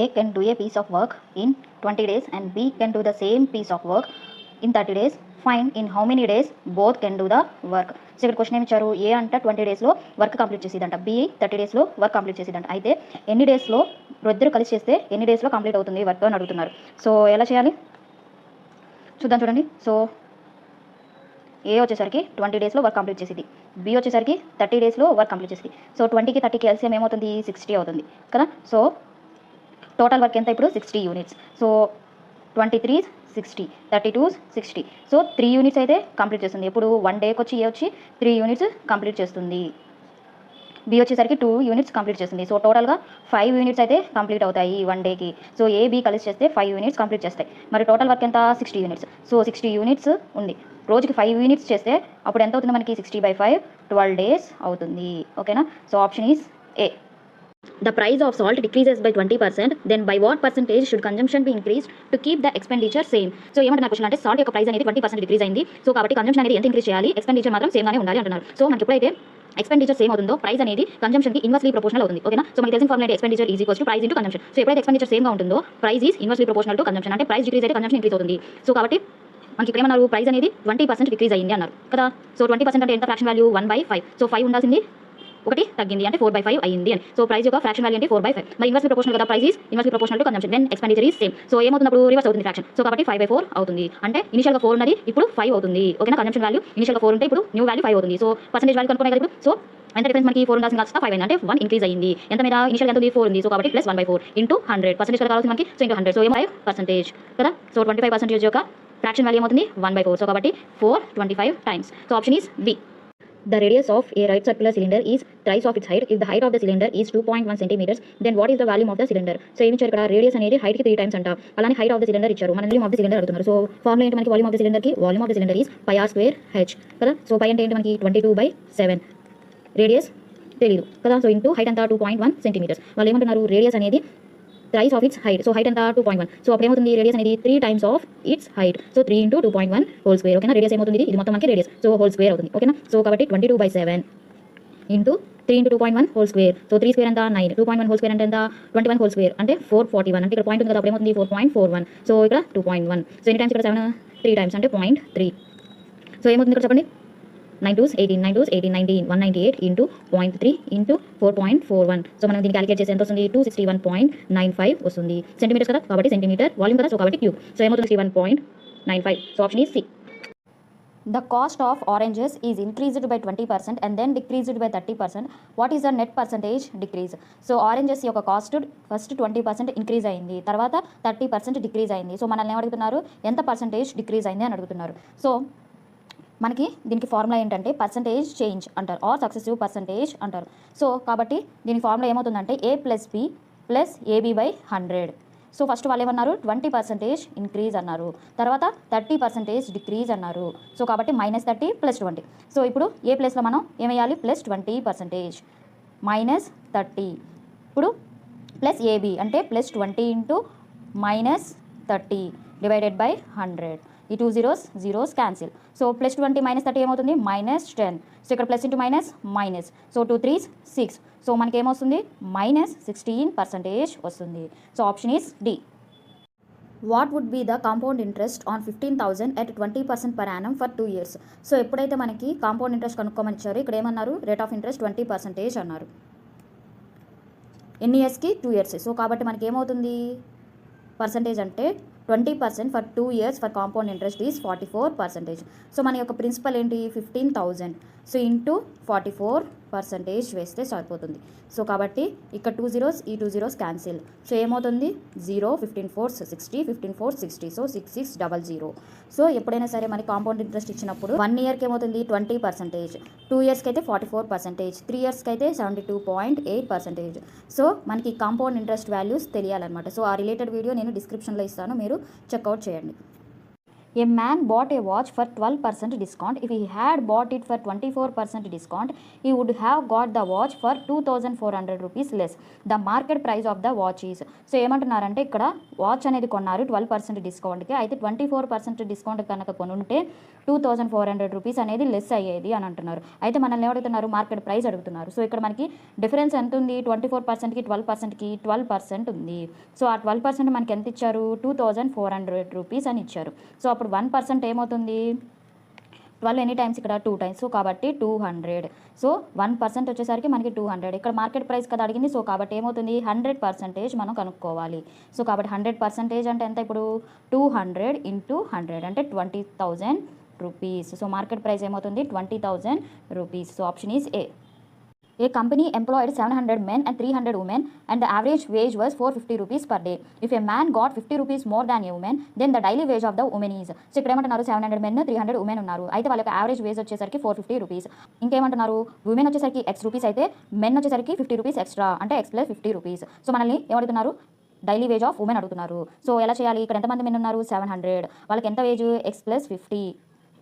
A can do a piece of work in 20 days and B can do the same piece of work in 30 days. Find in how many days both can do the work. So ఇక్కడ question ఏమి ఇచ్చారు, ఏ అంట 20 డేస్లో work complete చేసేదంట, B 30 డేస్లో work complete చేసేదంట. అయితే ఎన్ని డేస్లో ఇద్దరు కలిసి చేస్తే ఎన్ని డేస్లో కంప్లీట్ అవుతుంది వర్క్ అని అడుగుతున్నారు. సో ఎలా చేయాలి చూద్దాం. చూడండి, సో ఏ వచ్చేసరికి 20 డేస్లో వర్క్ కంప్లీట్ చేసేది, బి వచ్చేసరికి 30 డేస్లో వర్క్ కంప్లీట్ చేసేది. సో 20కి 30కి ఎల్సిఎం ఏమవుతుంది, 60 అవుతుంది కదా. సో టోటల్ వర్క్ ఎంత ఇప్పుడు 60 యూనిట్స్. సో 23 60, 32 60. సో 3 యూనిట్స్ అయితే కంప్లీట్ చేస్తుంది. ఇప్పుడు 1 డేకి వచ్చి ఏ వచ్చి 3 యూనిట్స్ కంప్లీట్ చేస్తుంది, బి వచ్చేసరికి 2 యూనిట్స్ కంప్లీట్ చేస్తుంది. సో టోటల్గా 5 యూనిట్స్ అయితే కంప్లీట్ అవుతాయి 1 డేకి. సో ఏ బి కలిసి చేస్తే 5 యూనిట్స్ కంప్లీట్ చేస్తాయి. మరి టోటల్ వర్క్ ఎంత 60 యూనిట్స్. సో 60 యూనిట్స్ ఉంది, రోజుకి 5 యూనిట్స్ చేస్తే అప్పుడు ఎంత అవుతుంది మనకి 60/5 12 డేస్ అవుతుంది. ఓకేనా. So option is A. The price of salt decreases by 20%, then by what percentage should consumption be increased to keep the expenditure same? So ఏమంటున్నారు క్వశ్చన్ అంటే సాల్ట్ యొక్క ప్రైస్ అనేది 20% డిక్రీజ్ అయింది. సో కాబట్టి కన్జంప్షన్ అనేది ఎంత ఇంక్రీజ్ చేయాలి, expenditure మాత్రం సేమ్ గానే ఉండాలి అంటున్నారు. సో మనకి ఎప్పుడైతే ఎక్స్పెండిచర్ సేమ్ అవుతుందో ప్రైస్ అనేది కన్జంప్షన్కి ఇన్వర్స్లీ ప్రపోర్షనల్ అవుతుంది. ఓకేనా. సో మనకి తెలిసిన formula expenditure is equals to price into consumption. So ఎప్పుడైతే ఎక్స్పెండిచర్ సేమ్గా ఉంటుందో price is inversely proportional to consumption. అంటే ప్రైస్ డిక్రీజ్ అయితే కన్జంప్షన్ ఇంక్రీజ్ అవుతుంది. సో కాబట్టి మనకి ఇక్కడ ఏమన్నారు, ప్రైస్ అనేది 20% డిక్రీజ్ అయింది అన్నారు కదా. సో 20% అంటే ఎంత ఫ్రాక్షన్ వాల్యూ 1/5. సో 5 ఉండాల్సింది ఒకటి తగ్గింది అంటే 4/5 అయింది అని. సో ప్రైస్ యొక్క ఫ్రాక్షన్ వాల్యూ అంటే 4/5. మరి ఇన్వర్స్లీ ప్రపోర్షనల్ కదా, price is inversely proportional to consumption when expenditure is same. So ఏమవుతున్నప్పుడు రివర్స్ అవుతుంది ఫ్రాక్షన్. సో కాబట్టి 5/4 అవుతుంది. అంటే ఇనిషియల్గా 4 ఉన్నది ఇప్పుడు 5 అవుతుంది. ఓకేనా. కన్జంప్షన్ వాల్యూ ఇనిషియల్గా 4 ఉంటే ఇప్పుడు న్యూ వాల్యూ 5 అవుతుంది. సో పర్సెంటేజ్ వాల్యూ కనుక్కునే కదా ఇప్పుడు. సో ఎంత డిఫరెన్స్ మనకి 4 ఉండాల్సిన కాస్త 5 అయింది, అంటే 1 ఇంక్రీజ్ అయింది. ఎంత మీద ఇనిషియల్ ఎంత ఉంది 4 ఉంది. సో కాబట్టి ప్లస్ 1/4 ఇంటూ 100 కదా కావాల్సింది మనకి. So into 100. సో ఏమో 5% కదా. సో 25% యొక్క ఫ్రాక్షన్ వాల్యూ ఏమవుతుంది 1/4. సో కాబట్టి 425 times. So option is B. The radius of a right circular cylinder is thrice of its height. If the height of the cylinder is 2.1 centimeters, then what is the volume of the cylinder? So ఏమి ఇచ్చారు ఇక్కడ, radius అనేది height కి 3 times అంట, అలానే height of the cylinder ఇచ్చారు, మన volume of the cylinder అడుగుతున్నారు. సో ఫార్ములా ఏంటి మనకి, వాల్యూమ్ ఆఫ్ ద సిలిండర్ కి volume of the cylinder is πr²h కదా. సో పై అంటే ఏంటి మనకి 22/7, రేడియస్ తెలియదు కదా. సో ఇంటూ హైట్ అంతా 2.1 సెంటీమీటర్స్. వాళ్ళు ఏమంటున్నారు, రేడియస్ అనేది thrice of it's height. So height ఎంత 2.1. సో అప్పుడు ఏమవుతుంది, రేడియస్ అనేది 3 times of it's height. So 3 × 2.1 whole square. ఓకేనా. రేడియస్ ఏమవుతుంది, ఇది మొత్తం మనకి రేడియస్. సో హోల్ స్క్వేర్ అవుతుంది. ఓకేనా. సో కాబట్టి 22/7 into 3 × 2.1 whole square. So 3 square ఎంత 9, 2.1 హోల్ స్క్వేర్ అంటే ఎంత 21 హోల్ స్క్వేర్ అంటే 441. అంటే ఇక్కడ పాయింట్ ఉంది కదా, అప్పుడు ఏమవుతుంది 4.41. సో ఇక్కడ 2.1. సో ఎన్ని టైమ్స్ ఇక్కడ 7 3 టైమ్స్ అంటే 0.3. సో ఏమవుతుంది ఇక్కడ చెప్పండి, 9 2s 18, 9 2s 18, 19, 198 into 0.3 into 4.41. So మనం దీన్ని క్యాలిక్యులేట్ చేసి ఎంత వస్తుంది 261.95 వస్తుంది. సెంటీమీటర్స్ కదా, కాబట్టి సెంటీమీటర్ వాల్యూమ్ కదా. సో కాబట్టి క్యూబ్. సో ఏమవుతుంది 61.95. So option is C. The cost of oranges is increased by 20% and then decreased by 30%. What is the net percentage decrease? So oranges యొక్క కాస్ట్ ఫస్ట్ 20% ఇంక్రీజ్ అయింది, తర్వాత 30% decrease అయింది. So మనల్ని ఏమడుగుతున్నారు, ఎంత percentage decrease అయింది అని అడుగుతున్నారు. సో మనకి దీనికి ఫార్ములా ఏంటంటే పర్సంటేజ్ చేంజ్ అంటారు, ఆర్ సక్సెసివ్ పర్సంటేజ్ అంటారు. సో కాబట్టి దీని ఫార్ములా ఏమవుతుందంటే A + B + AB/100. So first వాళ్ళు ఏమన్నారు 20% ఇంక్రీజ్ అన్నారు, తర్వాత 30% డిక్రీజ్ అన్నారు. సో కాబట్టి -30 + 20. సో ఇప్పుడు ఏ ప్లేస్లో మనం ఏమేయాలి, +20% -30. ఇప్పుడు ప్లస్ AB అంటే +20 × -30 / 100. ఈ 2 zeros క్యాన్సిల్. సో +20 -30 ఏమవుతుంది -10. సో ఇక్కడ plus into minus minus. So 2 3s 6. So మనకి ఏమొస్తుంది -16% వస్తుంది. So option is D. What would be the compound interest on 15,000 at 20% per annum for 2 years? So ఎప్పుడైతే మనకి కాంపౌండ్ ఇంట్రెస్ట్ కనుక్కోమని ఇచ్చారు, ఇక్కడ ఏమన్నారు రేట్ ఆఫ్ ఇంట్రెస్ట్ 20% అన్నారు. ఎన్ని ఇయర్స్కి 2 years. సో కాబట్టి మనకి ఏమవుతుంది పర్సంటేజ్ అంటే 20% for 2 years for compound interest is 44%. So మన యొక్క ప్రిన్సిపల్ ఏంటి 15,000. సో ఇంటూ 44% వేస్తే సరిపోతుంది. సో కాబట్టి ఇక్కడ 2 zeros ఈ 2 zeros క్యాన్సిల్. సో ఏమవుతుంది 0 15 4s 60, 15 4s 60. సో 6600. సో ఎప్పుడైనా సరే మనకి కాంపౌండ్ ఇంట్రెస్ట్ ఇచ్చినప్పుడు 1 yearకి ఏమవుతుంది 20%, 2 yearsకి అయితే 44%, 3 yearsకి అయితే 72.8%. సో మనకి కాంపౌండ్ ఇంట్రెస్ట్ వాల్యూస్ తెలియాలన్నమాట. సో ఆ రిలేటెడ్ వీడియో నేను డిస్క్రిప్షన్లో ఇస్తాను, మీరు చెక్అవుట్ చేయండి. A man bought a watch for 12% discount. If he had bought it for 24% discount, he would have got the watch for 2,400 rupees less. The market price of the watch is. So ఏమంటున్నారంటే ఇక్కడ watch అనేది కొన్నారు 12% డిస్కౌంట్కి, అయితే 24% discount కనుక కొనుంటే 2,400 rupees అనేది less అయ్యేది అని అంటున్నారు. అయితే మనల్ని ఏమడుగుతున్నారు, మార్కెట్ ప్రైస్ అడుగుతున్నారు. సో ఇక్కడ మనకి డిఫరెన్స్ ఎంత ఉంది, 24%కి 12%కి 12% ఉంది. సో ఆ 12% మనకి ఎంత ఇచ్చారు, 2,400 రూపీస్ అని ఇచ్చారు. సో అప్పుడు 1% ఏమవుతుంది, 12 ఎనీ టైమ్స్ ఇక్కడ 2 టైమ్స్, సో కాబట్టి 200. సో 1% వచ్చేసరికి మనకి 200. ఇక్కడ మార్కెట్ ప్రైస్ కదా అడిగింది, సో కాబట్టి ఏమవుతుంది 100% మనం కనుక్కోవాలి. సో కాబట్టి 100% అంటే ఎంత, ఇప్పుడు 200 × 100 అంటే 20,000 రూపీస్. సో మార్కెట్ ప్రైస్ ఏమవుతుంది 20,000 rupees. So option is A. A company employed 700 men and 300 women and the average wage was 450 rupees per day. If a man got 50 rupees more than a woman, then the daily wage of the woman is. So ఇక్కడ ఏమంటున్నారు, 700 men 300 women ఉన్నారు, అయితే వాళ్ళకి average wage వచ్చేసరికి 450 rupees. ఇంకేమంటున్నారు, women వచ్చేసరికి x rupees అయితే men వచ్చేసరికి 50 rupees extra అంటే x + 50 రూపీస్. సో మనల్ని ఏమడుగుతున్నారు, డైలీ వేజ్ ఆఫ్ ఉమెన్ అడుగుతున్నారు. సో ఎలా చేయాలి, ఇక్కడ ఎంతమంది మెన్ ఉన్నారు 700, వాళ్ళకి ఎంత వేజ్ x + 50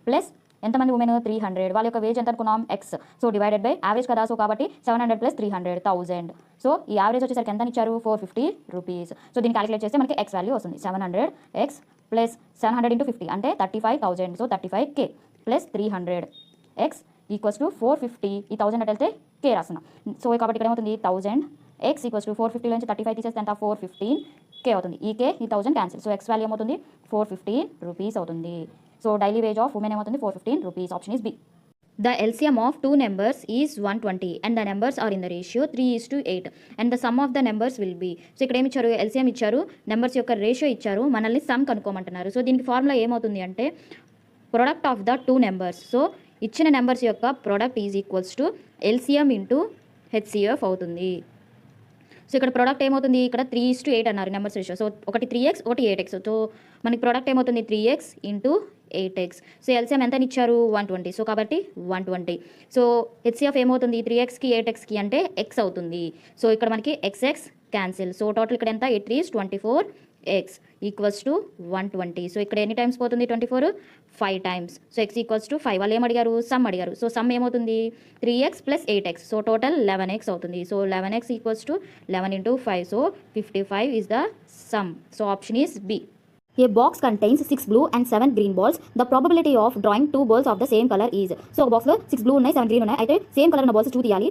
ప్లస్ ఎంతమంది ఉమెన్ 300, వాళ్ళ యొక్క వేజ్ ఎంత అనుకున్నాం x. So divided by average కదా, సో కాబట్టి 700 + 300 1000. సో ఈ యావరేజ్ వచ్చేసరికి ఎంత ఇచ్చారు 450 రూపీస్. సో దీన్ని క్యాలిక్యులేట్ చేస్తే మనకి x వాల్యూ వస్తుంది 700x ప్లస్ 700 × 50 అంటే 35,000. So 35k plus 300x equals to 450. ఈ 1000 అంటే వెళ్తే k రాస్తున్నాం. సో కాబట్టి ఇక్కడ ఏమవుతుంది 1000x ఈక్వల్స్ టు 450 నుంచి 35 తీసేస్తే ఎంత 415k అవుతుంది. ఈ k ఈ 1000 క్యాన్సిల్. సో x వాల్యూ ఏమవుతుంది 450 రూపీస్ అవుతుంది. So daily wage of women ఏమవుతుంది 415 rupees. Option is B. The LCM of two numbers is 120 and the numbers are in the ratio 3:8 and the sum of the numbers will be. So ఇక్కడ ఏమి ఇచ్చారు, LCM ఇచ్చారు, numbers యొక్క ratio ఇచ్చారు, మనల్ని some కనుక్కోమంటున్నారు. So దీనికి formula ఏమవుతుంది అంటే product of the two numbers. So ఇచ్చిన నెంబర్స్ యొక్క product is equals to LCM × HCF అవుతుంది. సో ఇక్కడ ప్రోడక్ట్ ఏమవుతుంది, ఇక్కడ 3:8 అన్నారు నెంబర్స్ రేషియో. సో ఒకటి 3x ఒకటి 8x. సో మనకి ప్రోడక్ట్ ఏమవుతుంది 3x × 8x. సో ఎల్సిఎం ఎంత ఇచ్చారు 120. సో కాబట్టి 120. సో హెచ్సిఎఫ్ ఏమవుతుంది 3xకి 8xకి అంటే x అవుతుంది. సో ఇక్కడ మనకి xx క్యాన్సిల్. సో టోటల్ ఇక్కడ ఎంత 8 3 24x ఈక్వల్స్ టు 120. సో ఇక్కడ ఎన్ని టైమ్స్ పోతుంది 24 5 times. So x equals to 5. వాళ్ళు ఏమడిగారు, సమ్ అడిగారు. సో సమ్ ఏమవుతుంది 3x + 8x. So total 11x అవుతుంది. So 11x equals to 11 × 5. So 55 is the sum. So option is B. A box contains 6 blue and 7 green balls. The probability of drawing 2 balls of the same color is. So ఒక బాక్స్లో 6 blue ఉన్నాయి 7 green ఉన్నాయి, అయితే same colour ఉన్న balls 2 తీయాలి,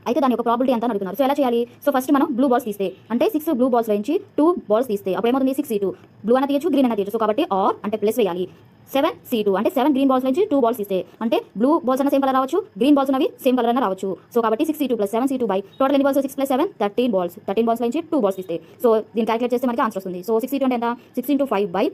అయితే దాని యొక్క ప్రాబిలిటీ అంతా అడుగుతున్నారు. సో ఎలా చేయాలి, సో ఫస్ట్ మనం బ్లూ బాల్స్ తీస్తే అంటే 6 బ్లూ బాల్స్ నుంచి 2 బాల్స్ తీస్తే అప్పుడు ఏమవుతుంది 6c2. బ్లూ అన్న తీయచ్చు గ్రీన్ అన్న తీయచ్చు. సో కాబట్టి ఆర్ అంటే ప్లస్ వేయాలి. 7c2 అంటే 7 గ్రీన్ బాల్స్ నుంచి 2 బాల్స్ తీస్తే అంటే బ్లూ బాల్స్ అన్న సేమ్ కలర్ రావచ్చు, గ్రీన్ బాల్స్ ఉన్నవి సేమ్ కలర్ అన్న రావచ్చు. సో కాబట్టి 6c2 + 7c2 బై టోటల్ ఎన్ని బాల్స్ 6 + 7 13 బాల్స్. 13 బాల్స్ నుంచి 2 బాల్స్ తీస్తే సో దీన్ని క్యాలిక్యులేట్ చేస్తే మనకి ఆన్సర్ వస్తుంది. సో 6c2 అంటే ఎంత 6 × 5 బై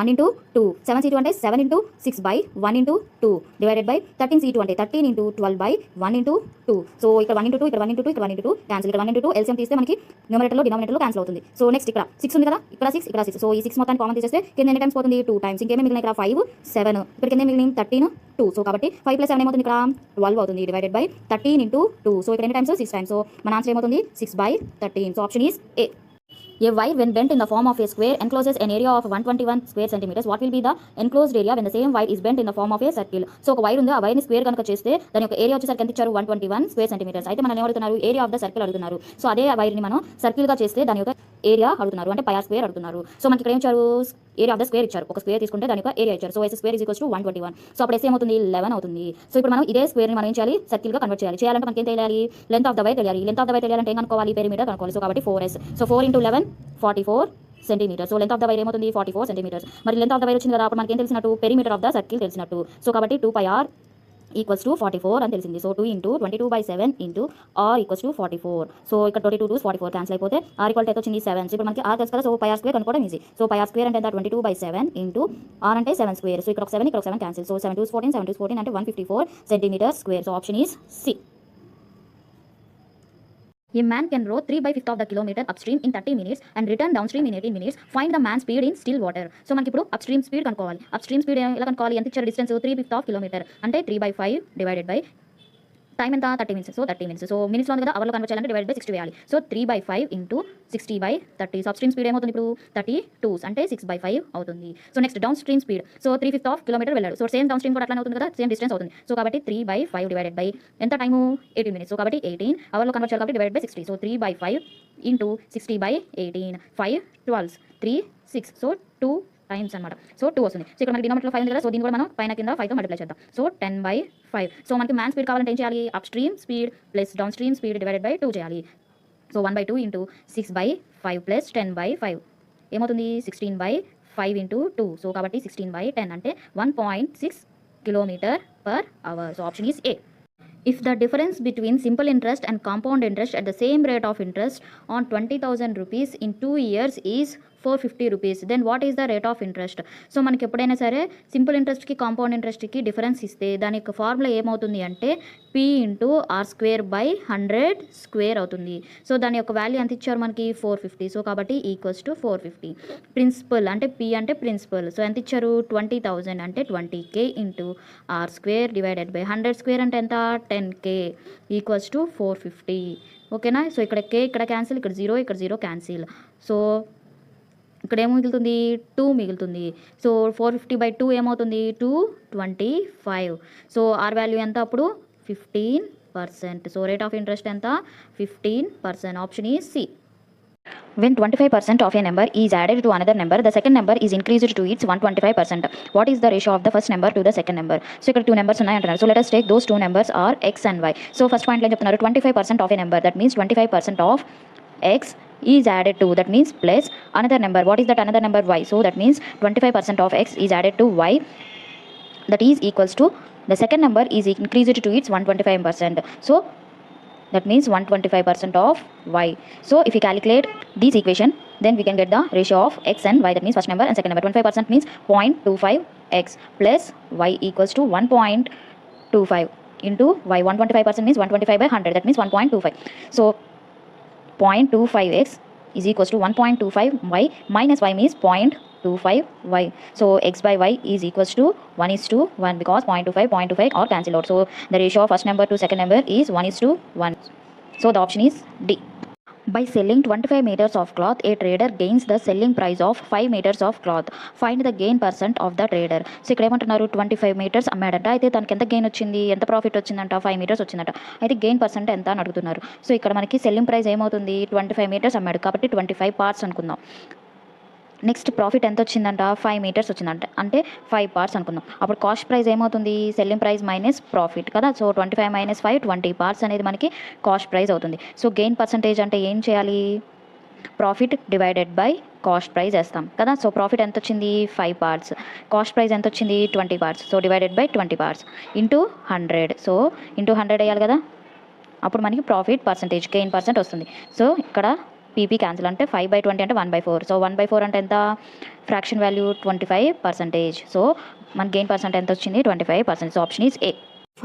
1 × 2. 7c2 అంటే 7 × 6 బై 1 × 2 డివైడెడ్ బై 13c2 అంటే 13 × 12 బై 1 × 2. సో ఇక్కడ 1 × 2 ఇక్కడ 1 × 2 ఇక్కడ 1 × 2 క్యాన్సిల్. ఇక్కడ 1 × 2 ఎల్సిఎం తీస్తే మనకి న్యూమరేటర్లో డినామినేటర్లో క్యాన్సిల్ అవుతుంది. సో నెక్స్ట్ ఇక్కడ 6 ఉంది కదా, ఇక్కడ 6 ఇక్కడ 6. సో ఈ 6 మొత్తాన్ని కామన్ తీసేస్తే కింద ఎన్ని టైమ్స్ పోతుంది 2 టైమ్స్. ఇంకేమీ మిగిలిన ఇక్కడ 5 7 ఇక్కడ కింద మిగిలిన 13 2. సో కాబట్టి 5 + 7 ఏమవుతుంది ఇక్కడ 12 అవుతుంది డివైడెడ్ బై 13 × 2. సో ఇక్కడ ఎన్ని టైమ్స్ 6 టైమ్స్. సో మన ఆన్సర్ ఏమవుతుంది 6/13. So option is A. A wire when bent in the form of a square encloses an area of 121 square centimeters. What will be the enclosed area when the same wire is bent in the form of a circle? So ఒక wire ఉంది, ఆ వైర్ని square కనుక చేస్తే దాని యొక్క area వచ్చేసరికి ఎంత ఇచ్చారు 121 స్క్వేర్ సెంటీమీటర్స్. అయితే మనం ఏమడుగుతున్నారు ఏరియా ఆఫ్ ద సర్కిల్ అడుగుతున్నారు. సో అదే వైర్ని మనం సర్కిల్గా చేస్తే దాని యొక్క ఏరియా అడుగుతున్నారు, అంటే పై స్క్వేర్ అడుగుతున్నారు. సో మనకి ఇక్కడ ఏం ఇచ్చారు ఏరియా ఆఫ్ ద స్క్వేర్ ఇచ్చారు, ఒక స్క్వేర్ తీసుకుంటే దాని యొక్క ఏరియా ఇచ్చారు. So s² = 121. సో అప్పుడు s ఏమవుతుంది 11 అవుతుంది. సో ఇప్పుడు మనం ఇదే స్క్వేర్ని మనం ఏం చేయాలి సర్కిల్గా కన్వర్ట్ చేయాలి. చేయాలంటే మనకి ఏం తెలియాలి లెంత్ ఆఫ్ ద వైర్ తెలియాలి. లెంత్ ఆఫ్ ద వైర్ తెలియాలంటే ఏం కనుక్కోవాలి పెరిమీటర్ కనుక్కోవాలి. సో కాబట్టి 4s. So 4 × 11 44 centimeter. So length of the wire ఏమవుతుంది 44 సెంటీమీటర్స్. మరి లెంత్ ఆఫ్ ద వైర్ వచ్చింది కదా, అప్పుడు మనకి ఏం తెలిసినట్టు పెరిమీటర్ ఆఫ్ ద సర్కిల్ తెలిసినట్టు. సో కాబట్టి 2πr = 44 అని తెలిసింది. So 2 × 22/7 × r = 44. సో ఇక్కడ 22 2 44 క్యాన్సిల్ అయిపోతే r = ఎంత వచ్చింది 7. ఇప్పుడు మనకి r తెలుసు కదా, సో πr² కనుక్కోవడం ఈజీ. సో πr² అంటే ఎంత 22/7 × r అంటే 7². సో ఇక్కడ ఒక 7 ఇక్కడ ఒక 7 క్యాన్సిల్. సో 7 2 14 7 2 14 అంటే 154 centimeter square. So option is C. A man can row 3/5 of the kilometer upstream in 30 minutes and return downstream in 18 minutes. Find the man's speed in still water. So మనకి ఇప్పుడు upstream speed కనుక్కోవాలి. Upstream speed ఎలా కనుక్కోవాలి, ఎంత ఇచ్చారు distance 3/5 kilometre అంటే 3/5 divided by time ఎంత 30 minutes. So 30 minutes. So మినిట్స్లో ఉంది కదా, అవర్లో కన్వర్ట్ చేయాలంటే డివైడ్ బై 60 వేయాలి. So 3/5 into 60/30. So up stream speed ఏమవుతుంది ఇప్పుడు 32 అంటే 6/5 అవుతుంది. So next down stream speed. So 3/5 of kilometer వెళ్ళాడు. సో సేమ్ డౌన్ స్ట్రీమ్ కూడా అట్లానే అవుతుంది కదా, సేమ్ డిస్టెన్స్ అవుతుంది. సో కాబట్టి 3/5 డివైడెడ్ బై ఎంత టైము 18 మినిట్స్. సో కాబట్టి 18 అవర్లో కన్వర్ట్ చేయాలి కాబట్టి divide by 60. So 3/5 into 60/18 5 12 3 6. So 2 times అనమాట. సో 2 వస్తుంది. సో ఇక్కడ మనకి డినామినేటర్లో 5 ఉంది కదా, సో దీన్ని కూడా మనం పైన కింద 5తో మల్టిప్లై చేద్దాం. సో 10/5. సో మనకి మ్యాన్ స్పీడ్ కావాలంటే ఏం చేయాలి, up stream speed plus down stream speed divided by 2 చేయాలి. సో 1/2 ఇంటూ 6/5 ప్లస్ 10/5 ఏమవుతుంది 16/5 ఇంటూ 2. సో కాబట్టి 16/10 అంటే 1.6 kilometer per hour. So option is A. If the difference between simple interest and compound interest at the same rate of interest on 20,000 rupees in 2 years is 450 rupees, then what is the rate of interest? So మనకి ఎప్పుడైనా సరే simple ఇంట్రెస్ట్కి compound ఇంట్రెస్ట్కి difference ఇస్తే దాని యొక్క formula ఏమవుతుంది అంటే P into R²/100² అవుతుంది. So దాని యొక్క వాల్యూ ఎంత ఇచ్చారు మనకి 450. సో కాబట్టి ఈక్వల్స్ టు 450. ప్రిన్సిపల్ అంటే P అంటే ప్రిన్సిపల్. సో ఎంత ఇచ్చారు 20,000 అంటే 20K into R² divided by 100² అంటే ఎంత 10K ఈక్వల్స్ టు 450. ఓకేనా. సో ఇక్కడ K ఇక్కడ క్యాన్సిల్, ఇక్కడ 0 ఇక్కడ 0 క్యాన్సిల్. సో ఇక్కడ ఏం మిగులుతుంది 2 మిగులుతుంది. సో 450/2 ఏమవుతుంది 225. సో ఆర్ వాల్యూ ఎంత అప్పుడు 15%. సో రేట్ ఆఫ్ ఇంట్రెస్ట్ ఎంత 15%. Option is C. When 25% of a number is added to another number, the second number is increased to its 125%. What is the ratio of the first number to the second number? So ఇక్కడ 2 numbers ఉన్నాయి అంటున్నారు. So let us take those 2 numbers are x and y. So first point లో చెప్తున్నారు 25% of a number, that means 25% of x is added to, that means plus another number. What is that another number? Y. So that means 25% of x is added to y, that is equals to the second number is increased to its 125%. So that means 125% of y. So if we calculate this equation, then we can get the ratio of x and y, that means first number and second number. 25% means 0.25x plus y equals to 1.25 into y. 125% means 125/100, that means 1.25. So 0.25x is equals to 1.25y minus y means 0.25y. So x by y is equals to 1:1 because 0.25 are cancelled out. So the ratio of first number to second number is 1:1. So the option is D. By selling 25 meters of cloth, a trader gains the selling price of 5 meters of cloth. Find the gain percent of the trader. So ఇక్కడ ఏమంటున్నారు 25 meters అమ్మాడంట, అయితే తనకి ఎంత gain వచ్చింది, ఎంత profit వచ్చిందంట 5 meters వచ్చిందంట. అయితే గెయిన్ పర్సెంట్ ఎంత అని అడుగుతున్నారు. సో ఇక్కడ మనకి సెల్లింగ్ ప్రైస్ ఏమవుతుంది 25 meters అమ్మాడు కాబట్టి 25 parts అనుకుందాం. నెక్స్ట్ ప్రాఫిట్ ఎంత వచ్చిందంట 5 meters వచ్చిందంట, అంటే 5 parts అనుకుందాం. అప్పుడు కాస్ట్ ప్రైస్ ఏమవుతుంది సెల్లింగ్ ప్రైస్ మైనస్ ప్రాఫిట్ కదా. సో 25 - 5 20 parts అనేది మనకి కాస్ట్ ప్రైస్ అవుతుంది. సో గెయిన్ పర్సంటేజ్ అంటే ఏం చేయాలి, profit divided by cost price వేస్తాం కదా. సో ప్రాఫిట్ ఎంత వచ్చింది 5 parts, కాస్ట్ ప్రైస్ ఎంత వచ్చింది 20 parts. So divided by 20 parts into 100. So into 100 వేయాలి కదా, అప్పుడు మనకి ప్రాఫిట్ పర్సంటేజ్ గెయిన్ పర్సెంట్ వస్తుంది. సో ఇక్కడ పీపీ క్యాన్సిల్ అంటే 5/20 అంటే 1/4. సో 1/4 అంటే ఎంత ఫ్రాక్షన్ వాల్యూ 25%. సో మన గెయిన్ పర్సెంట్ ఎంత వచ్చింది 25%. So option is A.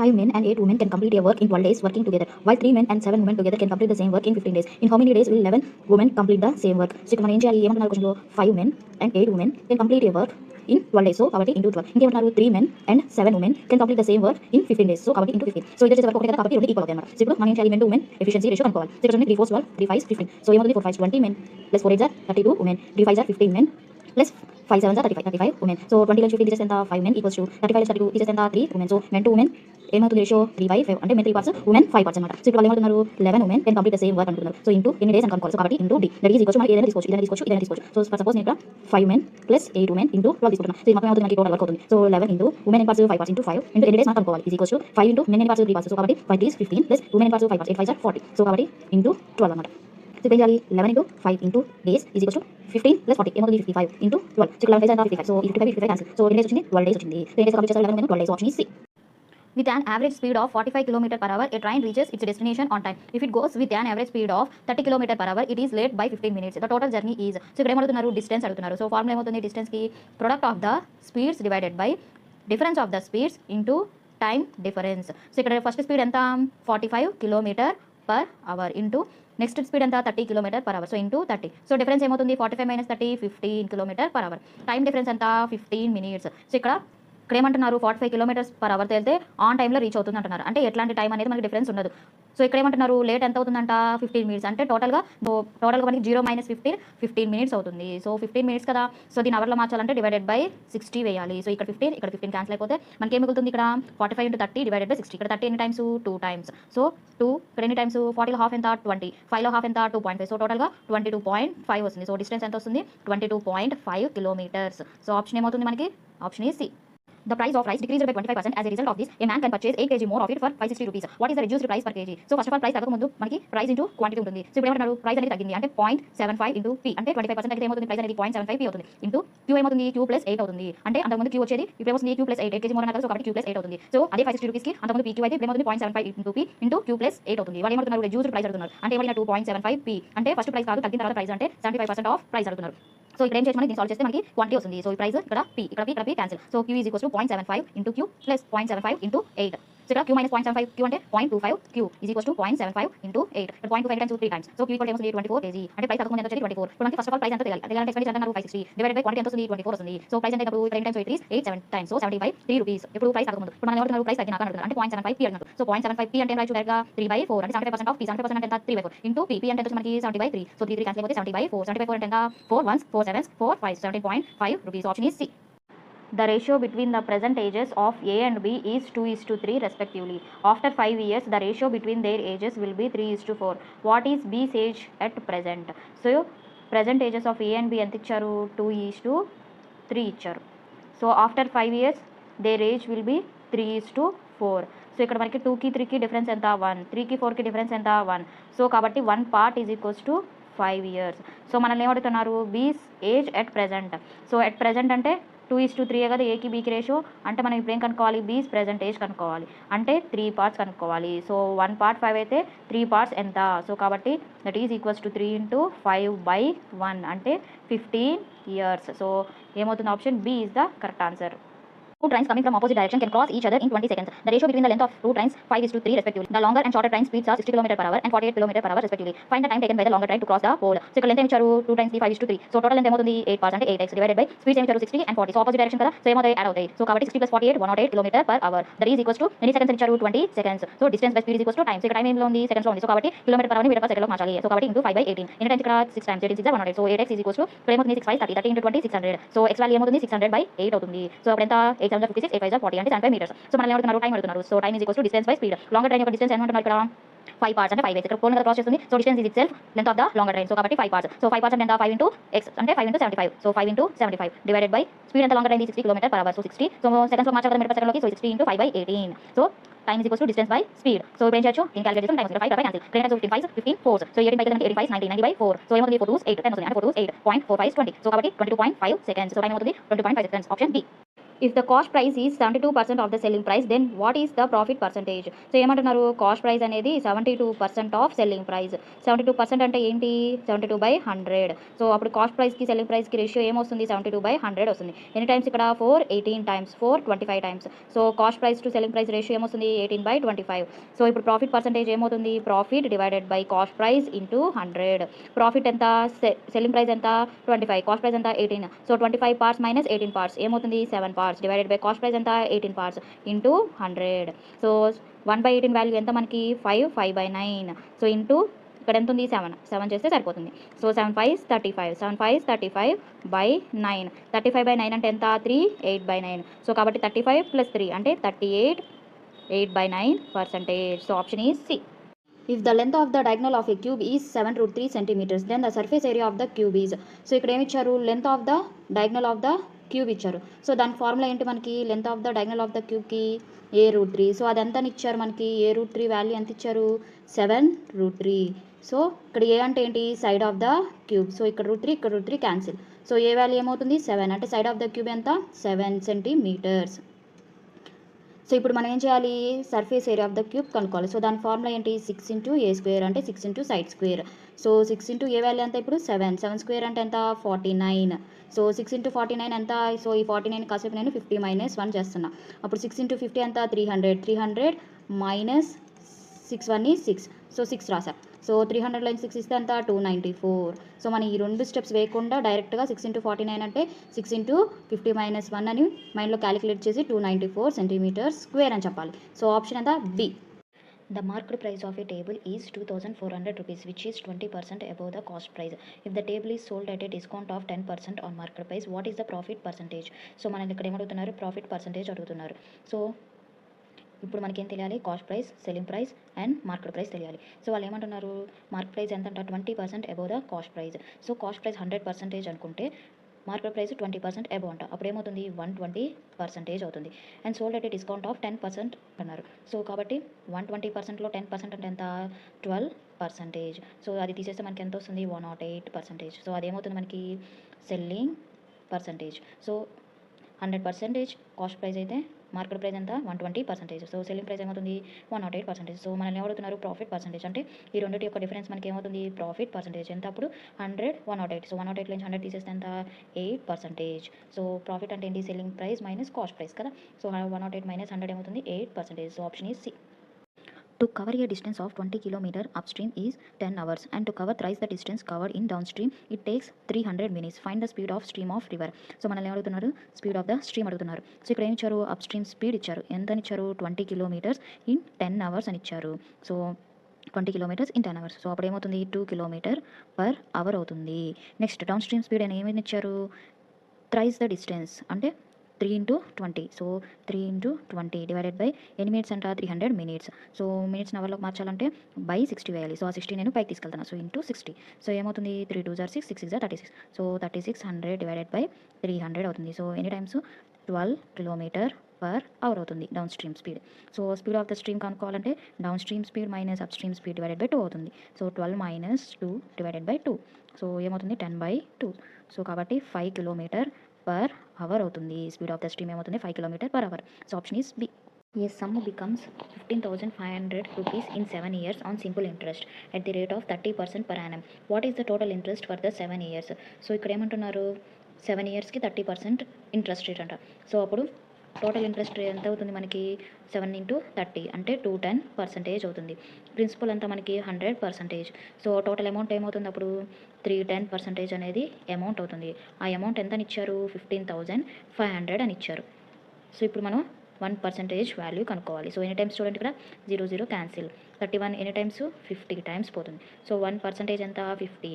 5 men and 8 women can complete a work in 12 days working together, while 3 men and 7 women together can complete the same work in 15 days. In how many days will 11 women complete the same work? So ఇక్కడ మనం ఏం చేయాలి, ఏమంటున్నారు క్వశ్చన్లో 5 men and 8 women can complete a work in 12 days. So కాబట్టి into 12. ఇంకేమంటున్నారు 3 men and 7 women can complete the same work in 15 days. So కాబట్టి into 15. So ఇది చేసే వరకు ఒకటి కదా కాబట్టి రెండు ఈక్వల్ అవుతాయి అన్నమాట. సో ఇప్పుడు మనం ఏం చేయాలి, men to women efficiency ratio కనుక్కోవాలి. సో ఇక్కడ 3 4 12 3 5 15. సో ఏమవుతుంది 4 5 20 men plus 4 8 32 women, 3 5 15 men plus 5 7 35 women. So 20 నుంచి 15 తీసేస్తే ఎంత 5 men equals to 35 32 తీసేస్తే ఎంత 3 women. So men to women ఏమవుతుంది రేషియో 3/5 అంటే men 3 parts women 5 parts అనమాట. సో ఇప్పుడు వాళ్ళు ఏమంటున్నారు 11 women can complete the same work అంటున్నారు. సో ఇంటూ ఎన్ని డేస్ అని కనుక్కోవాలి. సో కాబట్టి into D, that is equal to మనకి ఏదైనా తీసుకోవచ్చు, ఇదైనా తీసుకోవచ్చు, ఇదైనా తీసుకోవచ్చు. సో ఫర్ సపోజ్ నేను ఇక్కడ 5 men plus 8 women ఇంటూ 12 తీసుకుంటున్నాను. సో ఇది మొత్తం ఏమవుతుంది మనకి టోటల్ వర్క్ అవుతుంది. So 11 into women in parts 5 parts into 5 into ఎన్ని డేస్ మనం కనుక్కోవాలి is equal to 5 into men in parts 3 parts. So కాబట్టి 5 is 15 plus women in parts 5 parts 8 5 40. So కాబట్టి ఇంటూ 12 అనమాట. సో ఇప్పుడు ఏం చేయాలి 11 into 5 into days is equal to 15 plus 40 ఏమవుతుంది 55 ఇంటూ 12. సో 11 డేస్ అంటే 55. సో ఈ 55 క్యాన్సిల్. సో ఎన్ని డేస్ వచ్చింది 12 days వచ్చింది. సో ఎన్ని డేస్ కంప్లీట్ చేస్తారు 11 12 days. Option is C. With an average speed of 45 km per hour, a train reaches its destination on time. If it goes with an average speed of 30 km per hour, it is late by 15 minutes. The total journey is. So ఇక్కడ ఏమడుతున్నారు distance అడుగుతున్నారు. So formula ఏమవుతుంది డిస్టెన్స్కి product of the speeds divided by difference of the speeds into time difference. So ఇక్కడ first speed ఎంత 45 km per hour into next speed ఎంత 30 km per hour. So into 30. So difference ఏమవుతుంది 45 - 30 15 km per hour. Time difference ఎంత 15 minutes. So ఇక్కడ ఇక్కడ ఏమంటున్నారు 45 km/h వెళ్తే on టైంలో రీచ్ అవుతుంది అంటున్నారు. అంటే ఎట్లాంటి టైం అనేది మనకి డిఫరెన్స్ ఉండదు. సో ఇక్కడ ఏమంటున్నారు లేట్ ఎంత అవుతుందంట 15 మినిట్స్. అంటే టోటల్గా మనకి 0 - 15 మినిట్స్ అవుతుంది. సో 15 మినిట్స్ కదా. సో దీని అవర్లో మార్చాలంటే డివైడెడ్ బై 60 వేయాలి. సో ఇక్కడ 15 క్యాన్సిల్ అయిపోతే మనకి ఏం మిగులుతుంది ఇక్కడ 45 × 30 డివైడెడ్ బై 60. ఇక్కడ 30 ఎన్ని టైమ్స్ 2 టైమ్స్. సో 2 ఇక్కడ ఎన్ని టైమ్స్ 40లో హాఫ్ ఎంత 20, 5లో హాఫ్ ఎంత 2.5. సో టోటల్గా 22.5 వస్తుంది. సో డిస్టెన్స్ ఎంత వస్తుంది 22.5 కిలోమీటర్స్. సో ఆప్షన్ ఏమవుతుంది మనకి ఆప్షన్ ఈ C. The price of rice decreased by 25%. As a result of this, a man can purchase 8 kg more of it for 560 rupees. What is the reduced price per kg? So first of all, price తగ్గక ముందు మనకి price into quantity ఉంటుంది. So ఇప్పుడు ఏమంటున్నారు price అనేది తగ్గింది అంటే 0.75 into P అంటే 25% అయితే ఏమవుతుంది ప్రైస్ అనేది 0.75 పి అవుతుంది. ఇంటూ క్యూ ఏమవుతుంది క్యూ ప్లస్ 8 అవుతుంది. అంటే అంతకుముందు క్యూ వచ్చేది ఇప్పుడు ఏమవుతుంది క్యూ ప్లస్ 8 kg మోర్ అన్నారు. సో కాబట్టి క్యూ ప్లస్ 8 అవుతుంది. సో అదే 560 రూపీస్ కి అంతకుముందు పీ క్యూ అయితే ఇప్పుడు ఏమవుతుంది 0.75 into P into Q plus 8 అవుతుంది. వాళ్ళు ఏమంటున్నారు రెడ్యూస్డ్ ప్రైస్ అడుగుతున్నారు. అంటే ఏమైనా 2.75 పి అంటే ఫస్ట్ ప్రైస్ కాదు తగ్గిన తర్వాత ప్రైస్ అంటే 75% ఆఫ్ ప్రైస్ అడుగుతున్నారు. సో ఇక్కడ ఏం చేసి మనకి సాల్వ్ చేస్తే మనకి క్వాంటిటీ వస్తుంది. సో ఈ ప్రైస్ ఇక్కడ పి ఇక్కడ P cancel. So Q is equals to 0.75 into Q plus 0.75 into 8. So ఇక్కడ క్యూ మైనస్ 0.75 క్యూ అంటే 0.25 Q is equals to 0.75 into 8. ఇక్కడ 0.25 times 3 times. So Q equal ఏమవుతుంది 24 kg. అంటే ప్రైస్ తగ్గక ముందు ఎంత వచ్చేది 24. ఇప్పుడు మనకి ఫస్ట్ ఆఫ్ ఆల్ ప్రైస్ ఎంత తెలియాలి. అదేంటే ఎక్స్పెండిచర్ అంటున్నారు 560 డివైడెడ్ బై క్వాంటిటీ ఎంత వస్తుంది 24 వస్తుంది. సో ప్రైస్ అంటే ఇప్పుడు 10 టైమ్స్ 8 టైమ్స్. So 75 rupees. ఇప్పుడు ప్రైస్ తగ్గక ముందు ఇప్పుడు మనం ఏమంటున్నారు ప్రైస్ తగ్గినాక అంటున్నారు. అంటే 0.75 పి అంటున్నారు. సో 0.75 పి అంటే రాయొచ్చు డైరెక్ట్గా 3/4 అంటే 75% ఆఫ్ పి. 75% అంటే ఎంత 3/4 ఇంటూ పి. పి అంటే వచ్చి మనకి 70/3. సో 3 క్యాన్సిల్ అయిపోతే 70/4. 70/4 అంటే ఎంత 4 1s 4 7s 4 5 17.5 rupees. Option is C. The ratio between the present ages of A and B is 2:3 respectively. After 5 years, the ratio between their ages will be 3:4. What is B's age at present? So, present ages of A and B ఎంత ఇచ్చారు 2:3 ఇచ్చారు. So after 5 years, their age will be 3:4. So ఇక్కడ మనకి 2కి 3కి difference ఎంత 1, 3కి 4కి డిఫరెన్స్ ఎంత 1. సో కాబట్టి 1 part is equals to 5 years. So మనల్ని ఏమడుతున్నారు బీస్ age at present. So at present అంటే 2:3 కదా ఏకి బీకి రేషియో. అంటే మనం ఇప్పుడు ఏం కనుక్కోవాలి బీస్ ప్రెజెంట్ ఏజ్ కనుక్కోవాలి. అంటే 3 parts కనుక్కోవాలి. సో 1 part 5 అయితే 3 parts ఎంత. సో కాబట్టి దట్ ఈజ్ ఈక్వల్స్ టు 3 × 5/1 అంటే 15 years. సో ఏమవుతుంది option B is the correct answer. Two trains coming from opposite direction can cross each other in 20 seconds. The ratio between the length of two trains 5:3 respectively. The longer and shorter train speeds are 60 km/h and 48 km/h respectively. Find the time taken by the longer train to cross the pole. So ఇక్కడ length ఏమిచ్చారు 2 trains కి 5:3. So total length ఏమవుతుంది 8 parts అంటే 8x divided by speeds ఏమిచ్చారు 60 and 40. So opposite direction కదా. So ఏమవుతాయి add అవుతాయి. So కాబట్టి 60 + 48 108 km/h. That is equals to ఎన్ని సెకండ్స్ ఇచ్చారు 20 seconds. So distance by speed is equals to time. So ఇక్కడ టైం ఏంలో ఉంది సెకండ్స్ లో ఉంది. సో కాబట్టి km/h ని మీటర్ పర్ సెకండ్ లో మార్చాలి. సో కాబట్టి ఇంటూ 5/18 ఎన్ని టైమ్స్ ఇక్కడ 6 times 18 6 108. So 8x is equals to ఇక్కడ ఏమవుతుంది 6 5 30 30 × 20 600. సో x వాల్యూ ఏమవుతుంది 600/8 అవుతుంది. సో అప్పుడు ఎంత 8 7 56 8 5 40 అంటే 75 meters. సో మనం ఏమంటున్నారు టైం అడుగుతున్నారు. So time is equals to distance by speed. Longer train యొక్క డిస్టెన్స్ ఏమంటున్నారు ఇక్కడ 5 parts అంటే 5x. ఇక్కడ 4 మీద క్రాస్ చేస్తుంది. So distance is itself length of the longer train. So కాబట్టి 5 parts. సో 5 parts అంటే ఎంత 5 × x అంటే 5 × 75. సో 5 × 75 డివైడెడ్ బై స్పీడ్ ఎంత longer train 60 km/h. So 60 so seconds లో మార్చాలి కదా మీటర్ పర్ సెకండ్ లోకి. So 60 × 5/18. So time is equals to distance by speed. So ఇప్పుడు ఏం చేయొచ్చు దీన్ని క్యాలిక్యులేట్ చేస్తే టైం వస్తుంది 5 క్యాన్సిల్ 3 × 15 5 15 4. So 18 by 85 90 90/4. సో ఏమవుతుంది 4 2s 8 10 వస్తుంది. అంటే 4 2s 8 0.45 20. సో కాబట్టి 22.5 seconds. సో టైం ఏమవుతుంది 22.5 seconds. Option B. If the cost price is 72% of the selling price, then what is the profit percentage? So ఏమంటున్నారు cost price అనేది 72% of selling price. 72% అంటే ఏంటి 72/100. So అప్పుడు cost ప్రైస్కి selling ప్రైస్కి ratio ఏమొస్తుంది 72/100 వస్తుంది. ఎన్ని టైమ్స్ ఇక్కడ 4 18 times 4 25 times. So cost price to selling price ratio ఏమొస్తుంది 18/25. సో ఇప్పుడు ప్రాఫిట్ పర్సంటేజ్ ఏమవుతుంది profit divided by cost price into 100. Profit ఎంత సెల్లింగ్ ప్రైస్ ఎంత 25 కాస్ట్ ప్రైస్ ఎంత 18. సో 25 parts మైనస్ 18 parts ఏమవుతుంది 7 parts divided by cost price ఎంత 18 parts into 100. So 1/18 value ఎంత మనకి 5/9. సో ఇంటూ ఇక్కడ ఎంత ఉంది 7 చేస్తే సరిపోతుంది. So 7 5s 35 7 5s 35/9. 35/9 అంటే ఎంత 3 8/9. సో కాబట్టి 35 + 3 అంటే 38 8/9%. So option is C. If the length of the diagonal of a cube is 7√3 centimeters, then the surface area of the cube is. So ఇక్కడ ఏమి ఇచ్చారు length of the diagonal of the cube ఇచ్చారు. So దాని formula ఏంటి మనకి length of the diagonal of the క్యూబ్కి a√3. So అది ఎంత ఇచ్చారు మనకి a√3 వాల్యూ ఎంత ఇచ్చారు 7√3. సో ఇక్కడ ఏ అంటే ఏంటి side of the cube. So ఇక్కడ √3 ఇక్కడ √3 క్యాన్సిల్. సో ఏ వాల్యూ ఏమవుతుంది 7 అంటే సైడ్ ఆఫ్ ద క్యూబ్ ఎంత 7 centimeters. సో ఇప్పుడు మనం ఏం చేయాలి surface area of the cube కనుక్కోవాలి. సో దాని ఫార్ములా ఏంటి 6 × a² అంటే 6 × side square. So 6 × a value ఎంత ఇప్పుడు 7 స్క్వేర్ అంటే ఎంత 49. సో 6 × 49 ఎంత. సో ఈ 49 కాసేపు నేను 50 - 1 చేస్తున్నా. అప్పుడు 6 × 50 ఎంత 300 300 - 6 1 is 6. సో 6 రాసా. సో 300 6 ఇస్తే అంత 294. సో మనం ఈ 2 స్టెప్స్ వేయకుండా డైరెక్ట్గా 6 × 49 అంటే 6 × 50 - 1 అని మైండ్లో క్యాలిక్యులేట్ చేసి 294 సెంటీమీటర్ స్క్వేర్ అని చెప్పాలి. సో ఆప్షన్ ఎంత B. The marked price of a table is 2,400 rupees, which is 20% above the cost price. If the table is sold at a discount of 10% on market price, what is the profit percentage? So మనల్ని ఇక్కడ ఏమడుగుతున్నారు, profit percentage అడుగుతున్నారు. So ఇప్పుడు మనకేం తెలియాలి, cost price, selling price and market price తెలియాలి. So వాళ్ళు ఏమంటున్నారు, market price ఎంత అంట 20% above the cost price. So cost price 100% అనుకుంటే మార్కెట్ ప్రైస్ 20% అబోవ్ అంట. అప్పుడు ఏమవుతుంది 120% అవుతుంది. And sold at a discount of 10% అన్నారు. సో కాబట్టి 120%లో 10% అంటే ఎంత 12%. సో అది తీసేస్తే మనకి ఎంత వస్తుంది 108%. సో అదేమవుతుంది మనకి selling percentage. So 100% cost price అయితే మార్కెట్ ప్రైస్ ఎంత 120%. సో సెల్లింగ్ ప్రైస్ ఏమవుతుంది 108%. సో మనల్ని ఏమవుతున్నారు ప్రాఫిట్ పర్సంటేజ్. అంటే ఈ రెండింటి యొక్క డిఫరెన్స్ మనకి ఏమవుతుంది ప్రాఫిట్ పర్సంటేజ్ ఎంత అప్పుడు 100 108. సో 108 నుంచి 100 తీసేస్తే ఎంత 8%. సో ప్రాఫిట్ అంటే ఏంటి selling price minus cost price కదా. సో 108 - 100 ఏమవుతుంది 8%. So option is C. To cover a distance of 20 km upstream is 10 hours, and to cover thrice the distance covered in downstream it takes 300 minutes. Find the speed of stream of river. So మనల్ని ఏమడుగుతున్నారు speed of the stream అడుగుతున్నారు. So ఇక్కడ ఏమి ఇచ్చారు up stream speed ఇచ్చారు. ఎంత అని ఇచ్చారు 20 kilometres in 10 hours అని ఇచ్చారు. So 20 kilometres in 10 hours. So అప్పుడు ఏమవుతుంది 2 km/h అవుతుంది. నెక్స్ట్ డౌన్ స్ట్రీమ్ స్పీడ్ అని ఏమైనా ఇచ్చారు థ్రైస్ ద డిస్టెన్స్ అంటే 3 × 20. సో 3 × 20 డివైడెడ్ బై ఎన్ని మినిట్స్ అంట 300 minutes. సో మినిట్స్ అవర్లోకి మార్చాలంటే బై 60 వేయాలి. సో ఆ 60 నేను పైకి తీసుకెళ్తాను. So into 60. సో ఏమవుతుంది 3 2 6 6 6 36. సో 3600 డివైడెడ్ బై 300 అవుతుంది. సో ఎన్ని టైమ్స్ 12 km/h అవుతుంది down stream speed. So speed of the stream కనుక్కోవాలంటే down stream speed minus up stream speed divided by 2 అవుతుంది. So 12 - 2 divided by 2. సో ఏమవుతుంది 10/2. సో కాబట్టి 5 km/h అవుతుంది. Speed of the stream ఏమవుతుంది 5 km/h. So option is B. A sum becomes 15,500 rupees in 7 years on simple interest at the rate of 30% per annum. What is the total interest for the 7 years? So ఇక్కడ ఏమంటున్నారు 7 yearsకి 30% interest rate అంట. So అప్పుడు total interest rate ఎంత అవుతుంది మనకి 7 × 30 అంటే 210% అవుతుంది. Principal అంతా మనకి 100%. సో టోటల్ అమౌంట్ ఏమవుతుంది అప్పుడు 310% అనేది అమౌంట్ అవుతుంది. ఆ అమౌంట్ ఎంత అని ఇచ్చారు 15,500 అని ఇచ్చారు. సో ఇప్పుడు మనం 1% వాల్యూ కనుక్కోవాలి. సో ఎన్ని టైమ్స్ చూడండి ఇక్కడ 0 0 క్యాన్సిల్. 31 ఎన్ని టైమ్స్ 50 టైమ్స్ పోతుంది. సో 1% ఎంత 50.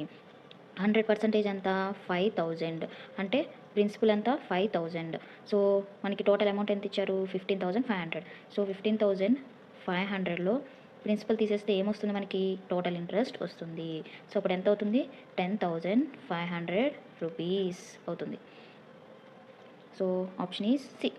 100% ఎంత 5,000 అంటే ప్రిన్సిపల్ ఎంత 5,000. సో మనకి టోటల్ అమౌంట్ ఎంత ఇచ్చారు 15,500. సో 15,500లో ప్రిన్సిపల్ తీసేస్తే ఏమొస్తుంది మనకి టోటల్ ఇంట్రెస్ట్ వస్తుంది. సో అప్పుడు ఎంత అవుతుంది 10,500 రూపీస్ అవుతుంది. So option is C.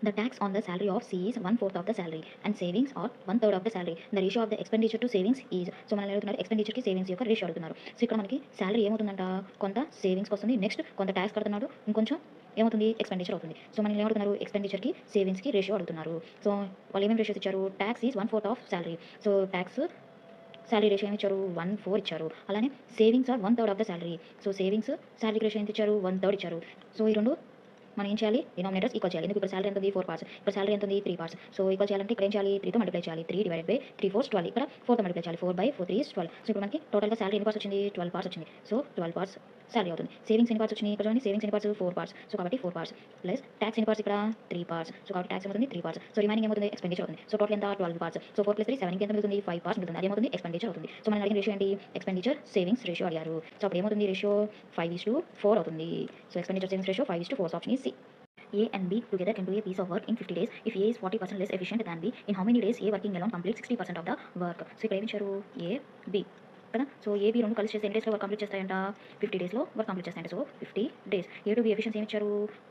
The tax on the salary of C is 1/4 of the salary and savings are 1/3 of the salary. The ratio of the expenditure to savings is. So మనం అడుగుతున్నారు ఎక్స్పెండిచర్కి savings యొక్క ratio అడుగుతున్నారు. So ఇక్కడ మనకి salary ఏమవుతుందంట కొంత సేవింగ్స్కి వస్తుంది. Next కొంత tax కడుతున్నాడు, ఇంకొంచెం ఏమవుతుంది ఎక్స్పెండిచర్ అవుతుంది. సో మనం ఏమడుగుతున్నారు ఎక్స్పెండిచర్కి సేవింగ్స్కి రేషియో అడుగుతున్నారు. సో వాళ్ళు ఏమేమి రేషియోస్ ఇచ్చారు tax is 1/4 of salary. So tax salary ratio ఏమి ఇచ్చారు 1/4 ఇచ్చారు. అలానే savings are 1/3 of the salary. So savings salary ratio ఎంత ఇచ్చారు 1/3 ఇచ్చారు. సో ఈ రెండు మనం ఏం చేయాలి డినామినేటర్స్ ఈక్వల్ చేయాలి. ఎందుకు ఇక్కడ శాలరీ ఎంత ఉంది 4 parts, ఇక్కడ శాలరీ ఎంత ఉంది 3 parts. సో ఈక్వల్ చేయాలంటే ఇక్కడ ఏం చేయాలి 3తో మల్టిప్లై చేయాలి. 3 డివైడెడ్ బై 3 4 12. ఇక్కడ 4తో మల్టిప్లై చేయాలి. 4/4 3 is 12. సో ఇప్పుడు మనకి టోటల్గా శాలరీ ఎన్ని పార్ట్స్ వచ్చింది 12 parts వచ్చింది. సో 12 parts శాలరీ అవుతుంది. సేవింగ్స్ ఎన్ని పార్ట్స్ వచ్చినాయి ఇక్కడ చూడండి సేవింగ్స్ ఎన్ని పార్ట్స్ 4 parts. సో కాబట్టి 4 parts ప్లస్ ట్యాక్స్ ఎన్ని పార్ట్స్ ఇక్కడ 3 parts. సో కాబట్టి ట్యాక్స్ ఏమవుతుంది 3 parts. సో రిమైనింగ్ ఏమవుతుంది ఎక్స్పెండిచర్ అవుతుంది. సో టోటల్ ఎంత 12 parts. సో 4 + 3 7 ఎంత మిగులుతుంది 5 parts మిగులుతుంది. అదేమవుతుంది ఎక్స్పెండిచర్ అవుతుంది. సో మనం అడిగిన రేషియో ఏంటి ఎక్స్పెండిచర్ సేవింగ్స్ రేషియో అడిగారు. సో అప్పుడు ఏమవుతుంది రేషియో 5:4 అవుతుంది. So expenditure savings ratio 5:4. Option is C. A and B together can do a piece of work in 50 days if A is 40% less efficient than B. In how many days A working alone completes 60% of the work? So ఇక్కడ ఏమి ఇచ్చారు A B కదా. So A B రెండు కలిసి చేస్తే ఎన్ని డేస్లో work complete చేస్తాయంట 50 daysలో వర్క్ కంప్లీట్ చేస్తాయంట. So 50 days. A to B efficiency ఏమి ఇచ్చారు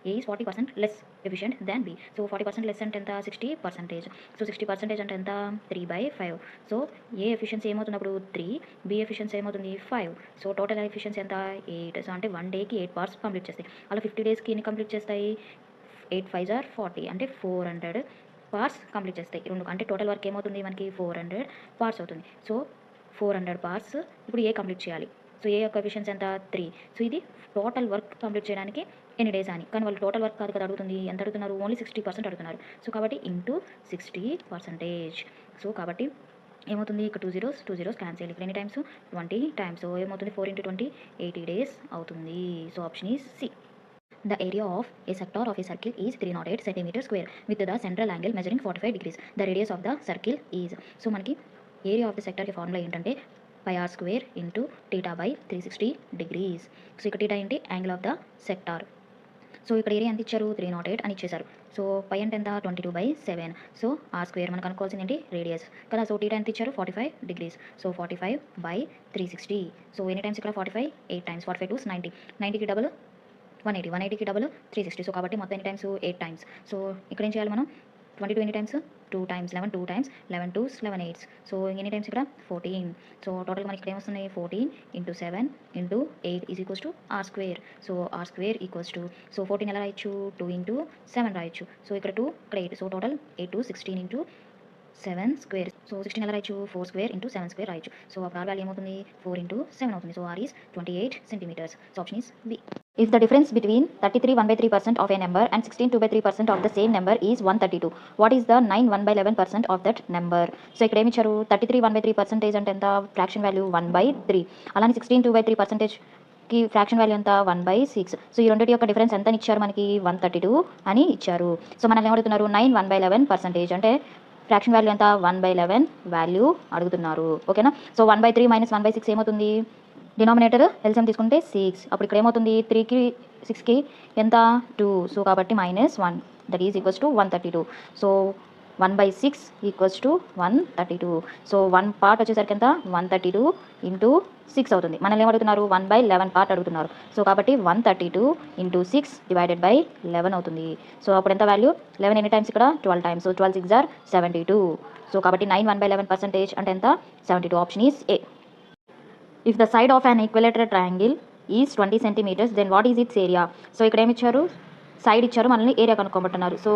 A is 40% less efficient than B. So 40% less అంటే ఎంత 60%. సో 60% అంటే ఎంత 3/5. సో A ఎఫిషియన్సీ ఏమవుతున్నప్పుడు 3, B ఎఫిషియన్సీ ఏమవుతుంది 5. సో టోటల్ ఎఫిషియన్సీ ఎంత 8. సో అంటే 1 డేకి 8 parts కంప్లీట్ చేస్తాయి. అలా 50 డేస్కి ఎన్ని కంప్లీట్ చేస్తాయి 8 5s are 40 అంటే 400 parts కంప్లీట్ చేస్తాయి. రెండు అంటే టోటల్ వర్క్ ఏమవుతుంది మనకి 400 parts అవుతుంది. సో 400 parts ఇప్పుడు ఏ కంప్లీట్ చేయాలి. సో ఏ యొక్క ఎఫిషియన్సీ ఎంత 3. సో ఇది టోటల్ వర్క్ కంప్లీట్ చేయడానికి ఎన్ని డేస్ అని. కానీ వాళ్ళు టోటల్ వర్క్ కాదు కదా అడుగుతుంది ఎంత అడుగుతున్నారు ఓన్లీ 60% అడుగుతున్నారు. సో కాబట్టి ఇంటూ 60%. సో కాబట్టి ఏమవుతుంది ఇక్కడ 2 zeros క్యాన్సిల్. ఇక్కడ ఎన్ని టైమ్స్ 20 టైమ్స్. సో ఏమవుతుంది 4 × 20 80 days అవుతుంది. So option is C. The area of a sector of a circle is 308 centimeter square with the central angle measuring 45 degrees. The radius of the circle is. So మనకి area of the సెక్టర్కి formula ఏంటంటే πr square into θ by 360 degrees. So ఇక్కడ θ ఏంటి angle of the sector. So ఇక్కడ area ఎంత ఇచ్చారు 308 అని ఇచ్చేశారు. సో పై అంటే ఎంత 22/7. సో ఆర్ స్క్వేర్ మనకు అనుకోవాల్సింది ఏంటి రేడియస్ కదా. సో θ ఎంత ఇచ్చారు 45 degrees. సో 45/360. సో ఎన్ని టైమ్స్ ఇక్కడ 45 8 టైమ్స్. 45 2 90. 90కి డబుల్ 180. 180కి డబుల్ 360. సో కాబట్టి మొత్తం ఎన్ని టైమ్స్ 8 టైమ్స్. సో ఇక్కడ ఏం చేయాలి మనం 22 ఎన్ని times 2 times. 11 2 times. 11 2s 11 8s. So ఎన్ని టైమ్స్ ఇక్కడ 14. సో టోటల్ మనకి ఇక్కడ ఏమొస్తుంది 14 × 7 × 8 is equals to R square. So R square equals to so 14 ఎలా రాయొచ్చు 2 × 7 రాయొచ్చు. సో ఇక్కడ 2 ఇక్కడ 8. So total 8 2 16 × 7 square. సో 16 ఎలా రాయొచ్చు 4 స్క్వేర్ × 7 స్క్వేర్ రాయొచ్చు. సో అప్పుడు ఆర్ వాల్యూ ఏమవుతుంది 4 × 7 అవుతుంది. So R is 28 centimeters. So option is B. If the difference between 33 1/3% of a number and 16 2/3% of the same number is 132, what is the 9 1/11% of that number? So ఇక్కడ ఏమి ఇచ్చారు 33 1/3% అంటే ఎంత fraction value 1/3. అలానే 16 2/3% కి fraction value ఎంత 1/6. So ఈ రెండింటి యొక్క డిఫరెన్స్ ఎంత ఇచ్చారు మనకి 132 అని ఇచ్చారు. సో మనల్ని ఏమడుగుతున్నారు 9 1/11% అంటే ఫ్రాక్షన్ వాల్యూ ఎంత 1/11 వాల్యూ అడుగుతున్నారు. ఓకేనా. సో 1/3 - 1/6 ఏమవుతుంది డినామినేటర్ ఎల్సిఎం తీసుకుంటే 6. అప్పుడు ఇక్కడ ఏమవుతుంది 3కి 6కి ఎంత 2. సో కాబట్టి -1 that is equals to 132. So 1/6 equals to 132. So 1 part వచ్చేసరికి ఎంత 132 × 6 అవుతుంది. మనల్ని ఏమడుగుతున్నారు 1/11 పార్ట్ అడుగుతున్నారు. సో కాబట్టి 132 × 6 డివైడెడ్ బై 11 అవుతుంది. సో అప్పుడు ఎంత వాల్యూ 11 ఎన్ని టైమ్స్ ఇక్కడ 12 టైమ్స్. So 12 6 are 72. సో కాబట్టి 9 1/11% అంటే ఎంత 72. Option is A. If the side of an equilateral triangle is 20 centimeters, then what is its area? So ఇక్కడ ఏమి ఇచ్చారు సైడ్ ఇచ్చారు మనల్ని ఏరియా కనుక్కోమంటున్నారు. So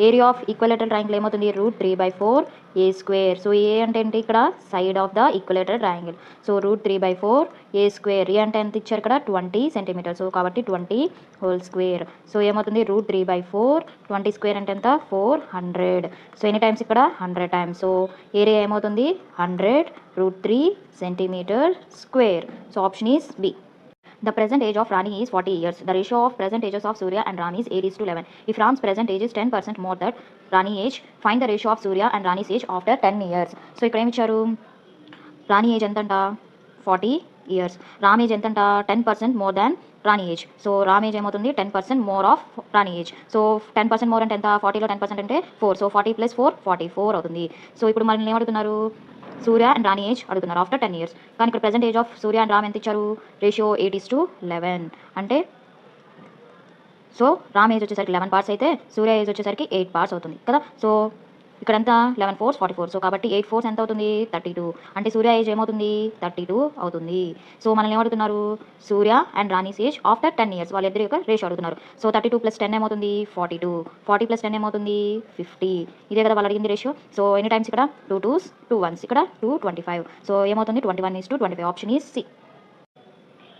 area of equilateral triangle ఏమవుతుంది √3/4 a స్క్వేర్. సో ఏ అంటే ఏంటి ఇక్కడ side of the equilateral triangle. So √3/4 a square. A అంటే ఎంత ఇచ్చారు ఇక్కడ 20 సెంటీమీటర్. సో కాబట్టి 20 హోల్ స్క్వేర్. సో ఏమవుతుంది √3/4 20 స్క్వేర్ అంటే ఎంత 400. సో ఎన్ని టైమ్స్ ఇక్కడ 100 టైమ్స్. సో ఏరియా ఏమవుతుంది 100 √3 centimeter square. So option is B. The present age of Rani is 40 years. The ratio of present ages of Surya and Rani is 8:11. If Ram's present age is 10% more than Rani age, find the ratio of Surya and Rani's age after 10 years. So ఇక్కడ ఏమి ఇచ్చారు Rani age ఎంతంట 40 years. Ram age ఎంతంట 10% more than Rani age. So Ram age ఏమవుతుంది 10% more of Rani age. So 10% more అంటే ఎంత 40లో 10% అంటే 4. So 40 + 4 44 అవుతుంది. సో ఇప్పుడు మనల్ని ఏమడుగుతున్నారు సూర్య అండ్ రాణి ఏజ్ అడుగుతున్నారు ఆఫ్టర్ 10 years. కానీ ఇక్కడ present age of Surya and Ram ఎంత ఇచ్చారు రేషియో 8:11. అంటే సో రామ్ ఏజ్ వచ్చేసరికి 11 parts అయితే సూర్య ఏజ్ వచ్చేసరికి 8 parts అవుతుంది కదా. సో ఇక్కడ ఎంత 11 4s 44. సో కాబట్టి 8 4s ఎంత అవుతుంది 32. అంటే సూర్య ఏజ్ ఏమవుతుంది 32 అవుతుంది. సో మనల్ని ఏమడుగుతున్నారు Surya and Rani's age after 10 years వాళ్ళిద్దరి యొక్క రేషియో అడుగుతున్నారు. సో 32 + 10 ఏమవుతుంది 42. 40 + 10 ఏమవుతుంది 50. ఇదే కదా వాళ్ళు అడిగింది రేషియో. సో ఎన్ని టైమ్స్ ఇక్కడ 2 2s 2 1s ఇక్కడ 2 25. సో ఏమవుతుంది 21:25. Option is C.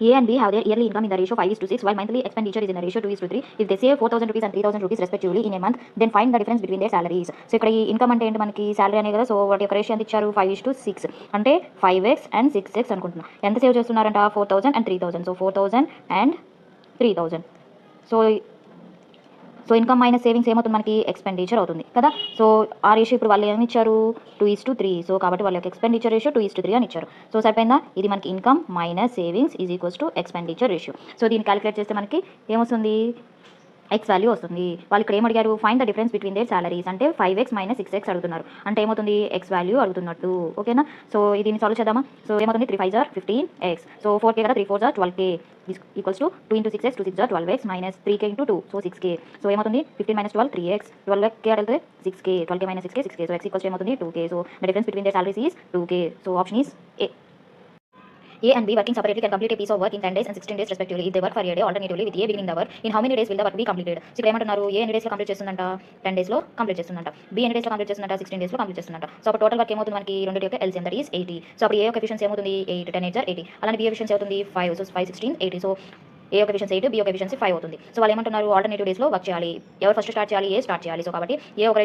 A and B have their yearly income in the ratio 5:6, while monthly expenditure is in the ratio 2:3. If they save 4,000 rupees and 3,000 rupees respectively in a month, then find the difference between their salaries. So ఇక్కడ ఈ income అంటే ఏంటి మనకి salary అనే కదా. So వాటి యొక్క ratio ఎంత ఇచ్చారు 5:6 అంటే 5x and 6x అనుకుంటున్నాం. ఎంత సేవ్ చేస్తున్నారంట 4,000 and 3,000. So 4,000 and 3,000. So income minus savings ఏమవుతుంది మనకి ఎక్స్పెండిచర్ అవుతుంది కదా. సో ఆ రేషియో ఇప్పుడు వాళ్ళు ఏమి ఇచ్చారు 2:3. సో కాబట్టి వాళ్ళ యొక్క ఎక్స్పెండిచర్ రేషియో 2:3 అని ఇచ్చారు. సో సరిపోయిందా. ఇది మనకి income minus savings is equals to expenditure ratio. So దీన్ని క్యాలిక్యులేట్ చేస్తే మనకి ఏమొస్తుంది ఎక్స్ వాల్యూ వస్తుంది. వాళ్ళు ఇక్కడ ఏం అడిగారు find the difference between their salaries అంటే 5x - 6x అడుగుతున్నారు. అంటే ఏమవుతుంది ఎక్స్ వాల్యూ అడుగుతున్నట్టు. ఓకేనా. సో దీన్ని సాల్వ్ చేద్దామా. సో ఏమవుతుంది 3 5s are 15x. So 4k కదా 3 4s are 12k equals to 2 × 6x 2 6s are 12x - 3k × 2 so 6k. So ఏమవుతుంది 15 - 12 3x 12k అంటే 6k 12k - 6k 6k. So x equals ఏమవుతుంది 2k. So the difference between their salaries is 2k. So option is A. A and B working separately can complete a piece of work in 10 days and 16 days respectively. If they work for a day alternatively with A beginning the work, in how many days will the work be completed? So ఇక్కడ ఏమంటున్నారు A ఎన్ని డేస్లో complete చేస్తుందంట 10 daysలో complete చేస్తుందంట. B ఎన్ని డేస్లో complete చేస్తుందంట 16 daysలో complete చేస్తుందంట. సో అప్పుడు టోటల్ వర్క్ ఏమవుతుంది మనకి రెండింటి యొక్క LCM దట్ ఈస్ 80. సో అప్పుడు A యొక్క ఎఫిషియన్సీ ఏమవుతుంది 8 10 8 80. అలానే B ఎఫిషియన్సీ అవుతుంది 5. సో 5 16 80. సో A యొక్క ఎఫిషియన్సీ 8 B యొక్క ఎఫిషియన్సీ 5 అవుతుంది. సో వాళ్ళు ఏమంటున్నారు ఆల్టర్నేటివ్ డేస్లో వర్క్ చేయాలి. ఎవరు ఫస్ట్ స్టార్ట్ చేయాలి A స్టార్ట్ చేయాలి. సో కాబట్టి A ఒక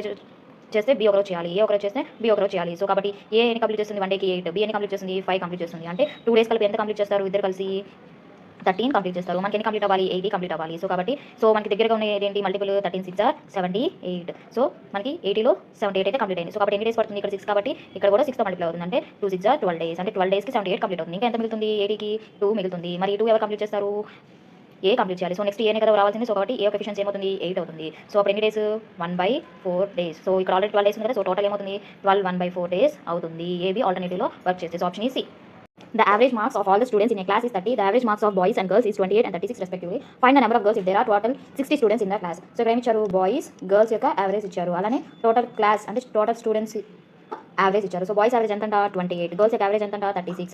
చేస్తే బి ఒకరోజు చేయాలి, ఏ ఒకరోజు చేస్తే బి ఒకరోజు చేయాలి. సో కాబట్టి ఏ ఎన్ని కంప్లీట్ చేస్తుంది 1 డేకి 8, బి ఎన్ని కంప్లీట్ చేస్తుంది 5 కంప్లీట్ చేస్తుంది. అంటే 2 డేస్ కలిపి ఎంత కంప్లీట్ చేస్తారు ఇద్దరు కలిసి 13 కంప్లీట్ చేస్తారు. మనకి ఎన్ని కంప్లీట్ అవ్వాలి 80 కంప్లీట్ అవ్వాలి. సో కాబట్టి మనకి దగ్గరగా ఉన్న ఏంటి మల్టిపుల్ 13 6 78. సో మనకి 80లో 78 అయితే కంప్లీట్ అయింది. సో కాబట్టి ఎన్ని డేస్ పడుతుంది ఇక్కడ 6 కాబట్టి ఇక్కడ కూడా 6తో మల్టిప్లై అవుతుంది. అంటే 2 6 12 డేస్, అంటే 12 డేస్కి 78 కంప్లీట్ అవుతుంది. ఇంకా ఎంత మిగులుతుంది 80కి 2 మిగులుతుంది. మరి 2 ఎవరు కంప్లీట్ చేస్తారు ఏ కంప్లీట్ చేయాలి. సో నెక్స్ట్ ఏనే కదా రావాల్సింది. సో కాబట్టి ఏ ఒక ఎఫిషియన్సీ ఏమవుతుంది 8 అవుతుంది. సో అప్పుడు ఎన్ని డేస్ 1/4 డేస్. సో ఇక్కడ ఆల్రెడీ 12 డేస్ ఉంది కదా. సో టోటల్ ఏమవుతుంది 12 1/4 డేస్ అవుతుంది. ఏది ఆల్టర్నేటివ్లో వర్క్ చేస్తే. సో ఆప్షన్ ఈ C. The average marks of all the students in a class is 30. The average marks of boys and girls is 28 and 36 respectively. Find the number of girls if there are total 60 students in the class. So ఇక్కడ ఏమి ఇచ్చారు boys girls యొక్క average ఇచ్చారు. అలానే total class అంటే total students average ఇచ్చారు. So boys average ఎంత 28, girls యొక్క యావరేజ్ ఎంత 36,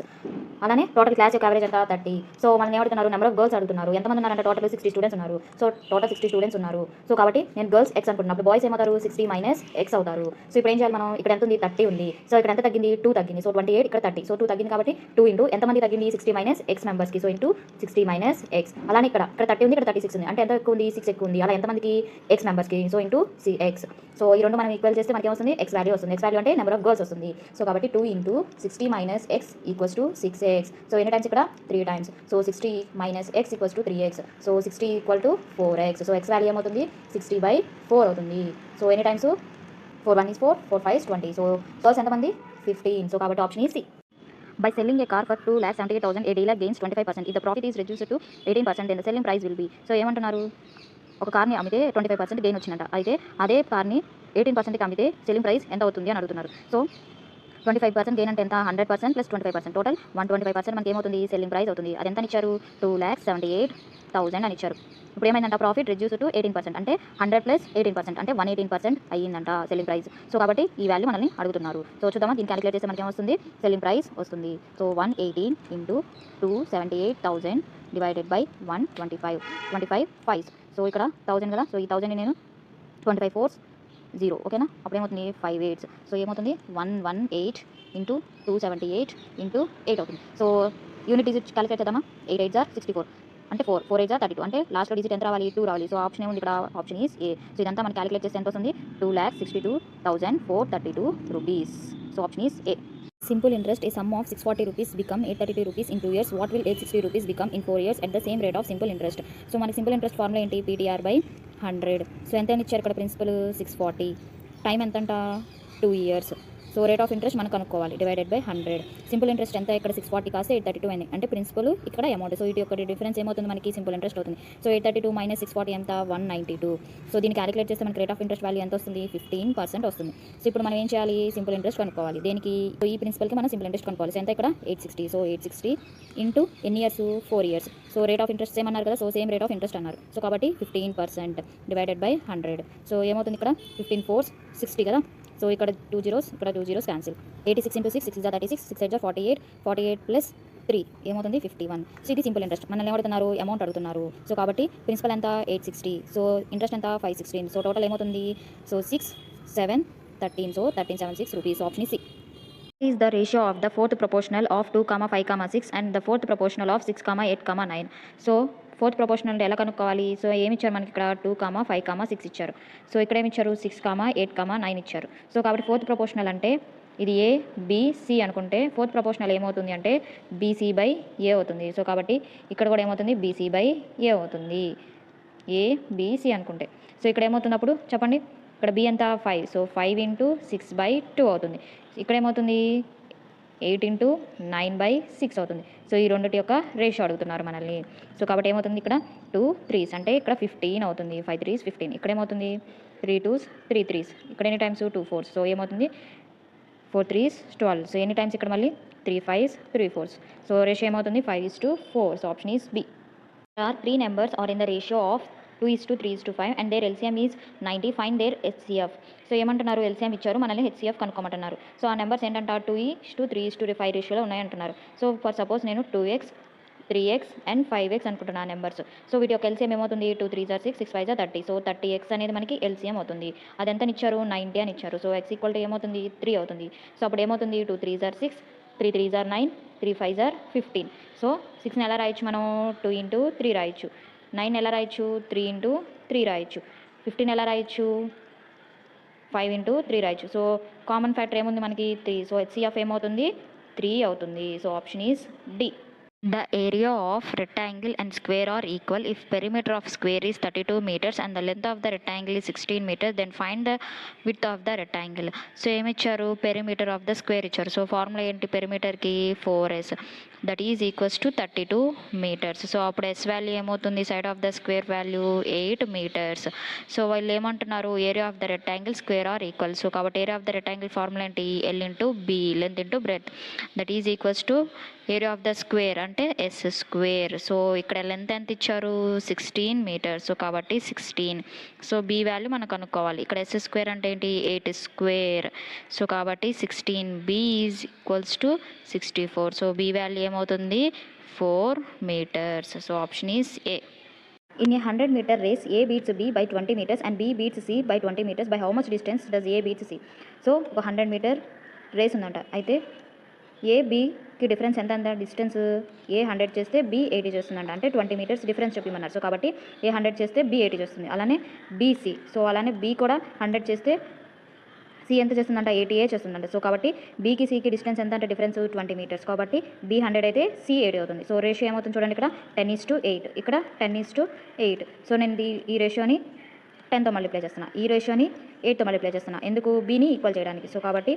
అలానే టోటల్ క్లాస్ యొక్క యావరేజ్ ఎంత 30. సో మనం ఏమడుతున్నారు నెంబర్ ఆఫ్ గర్ల్స్ అడుగుతున్నారు. ఎంతమంది ఉన్నారంటే టోటల్ 60 స్టూడెంట్స్ ఉన్నారు. సో టోటల్ 60 స్టూడెంట్స్ ఉన్నారు. సో కాబట్టి నేను గర్ల్స్ ఎక్స్ అనుకుంటున్నప్పుడు బాయ్స్ ఏమవుతారు 60 మైనస్ ఎక్స్ అవుతారు. సో ఇప్పుడు ఏం చేయాలి మనం ఇక్కడ ఎంత ఉంది 30 ఉంది. సో ఇక్కడ ఎంత తగ్గింది 2 తగ్గింది. సో 28 ఇక్కడ 30. సో 2 తగ్గింది కాబట్టి 2 ఇంటూ ఎంతమంది తగ్గింది 60 మైనస్ ఎక్స్ మెంబర్స్కి. So into 60 minus X. అలానే ఇక్కడ 30 ఉంది, ఇక్కడ 36 ఉంది. అంటే ఎంత ఎక్కువ ఉంది 6 ఎక్కువ ఉంది. అలా ఎంతమందికి ఎక్స్ మెంబర్స్కి. So into X. సో ఈ రెండు మనం ఈక్వల్ చేస్తే మనకి ఏమొస్తుంది ఎక్స్ వాల్యూ వస్తుంది. ఎక్స్ వాల్యూ అంటే నెంబర్ ఆఫ్ గర్ల్స్ వస్తుంది. సో కాబట్టి 2 into 60 minus X equals to 6x. So ఎన్ని టైమ్స్ ఇక్కడ 3 times. So 60 minus X equals to 3x. So 60 equal to 4x. So X value ఏమవుతుంది 60/4 అవుతుంది. సో ఎన్ని times 4 1 is 4, 4 5 is 20. So girls ఎంతమంది 15. So కాబట్టి option ఈ C. By selling a car for 2,78,000, a dealer gains 25%. If the profit is reduced to 18%, then the selling price will be. So ఏమంటున్నారు ఒక కార్ని అమ్మితే 25% గెయిన్ వచ్చిందంట. అయితే అదే కార్ని 18%కి అమ్మితే సెల్లింగ్ ప్రైస్ ఎంత అవుతుంది అని అడుగుతున్నారు. సో 25% గెయిన్ అంటే ఎంత 100% ప్లస్ 25%, టోటల్ 125% మనకి ఏమవుతుంది సెల్లింగ్ ప్రైస్ అవుతుంది. అది ఎంత ఇచ్చారు 2,78,000 అని ఇచ్చారు. ఇప్పుడు ఏమైందంట ప్రాఫిట్ రెడ్యూస్ టు 18%, అంటే 100 ప్లస్ 18% అంటే 118% అయ్యిందంట సెల్లింగ్ ప్రైస్. సో కాబట్టి ఈ వాల్యూ మనల్ని అడుగుతున్నారు. సో చూద్దామా దీన్ని క్యాలిక్యులేట్ చేస్తే మనకి ఏమొస్తుంది సెల్లింగ్ ప్రైస్ వస్తుంది. So 118 into 278,000 divided by 125, 25 5. So ఇక్కడ 1000 కదా. సో ఈ 1000ని నేను 25 4s 0 ఓకేనా. అప్పుడు ఏమవుతుంది 5 8s. సో ఏమవుతుంది 118 ఇంటూ 278 ఇంటూ 8 అవుతుంది. సో యూనిట్ డిజిట్ క్యాలిక్యులేట్ చేద్దామా. 8 8s are 64, అంటే 4 4 8s are 32, అంటే లాస్ట్లో డిజిట్ ఎంత రావాలి 2 రావాలి. సో ఆప్షన్ ఏముంది ఇక్కడ ఆప్షన్ ఈస్ ఏ. సో ఇదంతా మనం క్యాలిక్యులేట్ చేస్తే ఎంత వస్తుంది 2,62,432 rupees. So option is A. Simple interest, a sum of 640 rupees become 832 rupees in 2 years. What will 860 rupees become in 4 years at the same rate of simple interest? So మనకి simple interest formula ఏంటి PTR/100. So ఎంత ఇచ్చారు ఇక్కడ principal 640, time ఎంత అంట 2 years. So rate of interest మనం కనుక్కోవాలి divided by 100. Simple interest ఎంత ఇక్కడ 640 కాస్తే 832 అయింది, అంటే ప్రిన్సిపల్ ఇక్కడ అమౌంట్. సో ఇటు యొక్క డిఫరెన్స్ ఏమవుతుంది మనకి సింపుల్ ఇంట్రెస్ట్ అవుతుంది. సో 832 మైనస్ 640 ఎంత 192. సో దీన్ని క్యాలిక్యులేట్ చేస్తే మనకి రేట్ ఆఫ్ ఇంట్రెస్ట్ వాల్యూ ఎంత వస్తుంది 15% వస్తుంది. సో ఇప్పుడు మనం ఏం చేయాలి సింపుల్ ఇంట్రెస్ట్ కనుక్కోవాలి. దేనికి ఈ ప్రిన్సిపల్కి మనం సింపుల్ ఇంట్రెస్ట్ కనుక్కోవాలి. సో ఎంత ఇక్కడ 860. సో 860 ఇంటూ ఎన్ని years 4 years. So rate of interest same అన్నారు కదా. So same rate of interest అన్నారు. సో కాబట్టి 15% డివైడెడ్ బై 100. సో ఏమవుతుంది ఇక్కడ 15 4s 60 కదా. సో ఇక్కడ 2 zeros ఇక్కడ 2 zeros cancel. 86 into 6 6 is 36, 6 8 is 48, 48 plus 3 ఏమవుతుంది 51. సో ఇది సింపుల్ ఇంట్రెస్ట్. మనల్ని ఏమడుతున్నారు అమౌంట్ అడుగుతున్నారు. సో కాబట్టి ప్రిన్సిపల్ ఎంత 860. సో ఇంట్రెస్ట్ ఎంత 516. సో టోటల్ ఏమవుతుంది సో 6 7 13. So 1376 rupees. ఆప్షన్ సి. is the ratio of the fourth proportional of 2, 5, 6 and the fourth proportional of 6, 8, 9. So fourth proportional ఎలా కనుక్కోవాలి. సో ఏమి ఇచ్చారు మనకి ఇక్కడ 2, 5, 6 ఇచ్చారు. సో ఇక్కడ ఏమి ఇచ్చారు 6, 8, 9 ఇచ్చారు. సో కాబట్టి ఫోర్త్ ప్రపోర్షనల్ అంటే ఇది ఏ బి సి అనుకుంటే ఫోర్త్ ప్రపోర్షనల్ ఏమవుతుంది అంటే బీసీ బై ఏ అవుతుంది. సో కాబట్టి ఇక్కడ కూడా ఏమవుతుంది బీసీ బై ఏ అవుతుంది ఏ బీసీ అనుకుంటే. సో ఇక్కడ ఏమవుతుంది అప్పుడు చెప్పండి. ఇక్కడ బి ఎంత 5. సో 5 ఇంటూ 6/2 అవుతుంది. ఇక్కడ ఏమవుతుంది 8 ఇంటూ 9/6 అవుతుంది. సో ఈ రెండింటి యొక్క రేషియో అడుగుతున్నారు మనల్ని. సో కాబట్టి ఏమవుతుంది ఇక్కడ 2 3s అంటే ఇక్కడ 15 అవుతుంది. 5 3s 15. ఇక్కడ ఏమవుతుంది 3 2s 3 3s. ఇక్కడ ఎన్ని టైమ్స్ 2 4s. సో ఏమవుతుంది 4 3s 12. సో ఎన్ని టైమ్స్ ఇక్కడ మళ్ళీ 3 5s 3 4s. సో రేషియో ఏమవుతుంది 5:4. So option is B. There are 3 numbers are in the ratio of 2:3:5 and their LCM is 90. Find their HCF. So ఏమంటున్నారు LCM ఇచ్చారు మనల్ని HCF కనుక్కోమంటున్నారు. So ఆ numbers ఏంటంట 2:3:5 రేషియోలో ఉన్నాయంటున్నారు. సో ఫర్ సపోజ్ నేను 2x 3x and 5x అనుకుంటున్నా numbers. So వీటి యొక్క LCM ఏమవుతుంది 2 3s are 6, 6 5s are 30. So 30x అనేది మనకి LCM అవుతుంది. అది ఎంత ఇచ్చారు 90 అని ఇచ్చారు. సో x ఈక్వల్ టు ఏమవుతుంది 3 అవుతుంది. సో అప్పుడు ఏమవుతుంది 2 3s are 6, 3 3s are 9, 3 5s are 15. So 6ని ఎలా రాయొచ్చు మనం 2 ఇంటూ 3 రాయొచ్చు. 9 ఎలా రాయొచ్చు 3 ఇంటూ 3 రాయొచ్చు. 15 ఎలా రాయొచ్చు 5 ఇంటూ 3 రాయొచ్చు. సో కామన్ ఫ్యాక్టర్ ఏముంది మనకి 3. సో హెచ్సిఎఫ్ ఏమవుతుంది 3 అవుతుంది. So option is D. The area of rectangle and square are equal if perimeter of square is 32 meters and the length of the rectangle is 16 meters, then find the width of the rectangle. So ఏమి ఇచ్చారు, perimeter of the square ఇచ్చారు. So formula ఏంటి పెరిమీటర్కి 4s that is equals to 32 metres. So అప్పుడు s value ఏమవుతుంది, side of the square value 8 metres. So వాళ్ళు ఏమంటున్నారు, area of the rectangle square are equal. So కాబట్టి area of the rectangle formula ఏంటి, l into b, length into breadth, that is equals to area of the square అంటే s square. So ఇక్కడ length ఎంత ఇచ్చారు 16 metres. So కాబట్టి 16. So B value మనం కనుక్కోవాలి. ఇక్కడ ఎస్ స్క్వేర్ అంటే ఏంటి 8 స్క్వేర్. సో కాబట్టి 16 B is equals to 64. So B value ఏమవుతుంది 4 meters. So option is A. In a 100-meter race, A beats B by 20 meters and B beats C by 20 meters. By how much distance does A beats C? So 100-meter race ఉందంట. అయితే ఏ బికి difference ఎంత అంత distance, ఏ 100 చేస్తే B 80 చేస్తుందంట. అంటే 20 metres difference చెప్పమన్నారు. So కాబట్టి ఏ 100 చేస్తే బి 80 చేస్తుంది. అలానే బీసీ, సో అలానే బి కూడా 100 చేస్తే సి ఎంత చేస్తుందంట 80 చేస్తుందంట. సో కాబట్టి బీకి సికి డిస్టెన్స్ ఎంత అంటే డిఫరెన్స్ 20 మీటర్స్. కాబట్టి బి 100 అయితే సి 80 అవుతుంది. సో రేషియో ఏమవుతుంది చూడండి, ఇక్కడ 10:8, ఇక్కడ 10:8. సో నేను ఈ రేషియోని 10తో మల్టిప్లై చేస్తున్నా, ఈ రేషియోని 8తో మల్టిప్లై చేస్తున్నా. ఎందుకు, బీని ఈక్వల్ చేయడానికి. సో కాబట్టి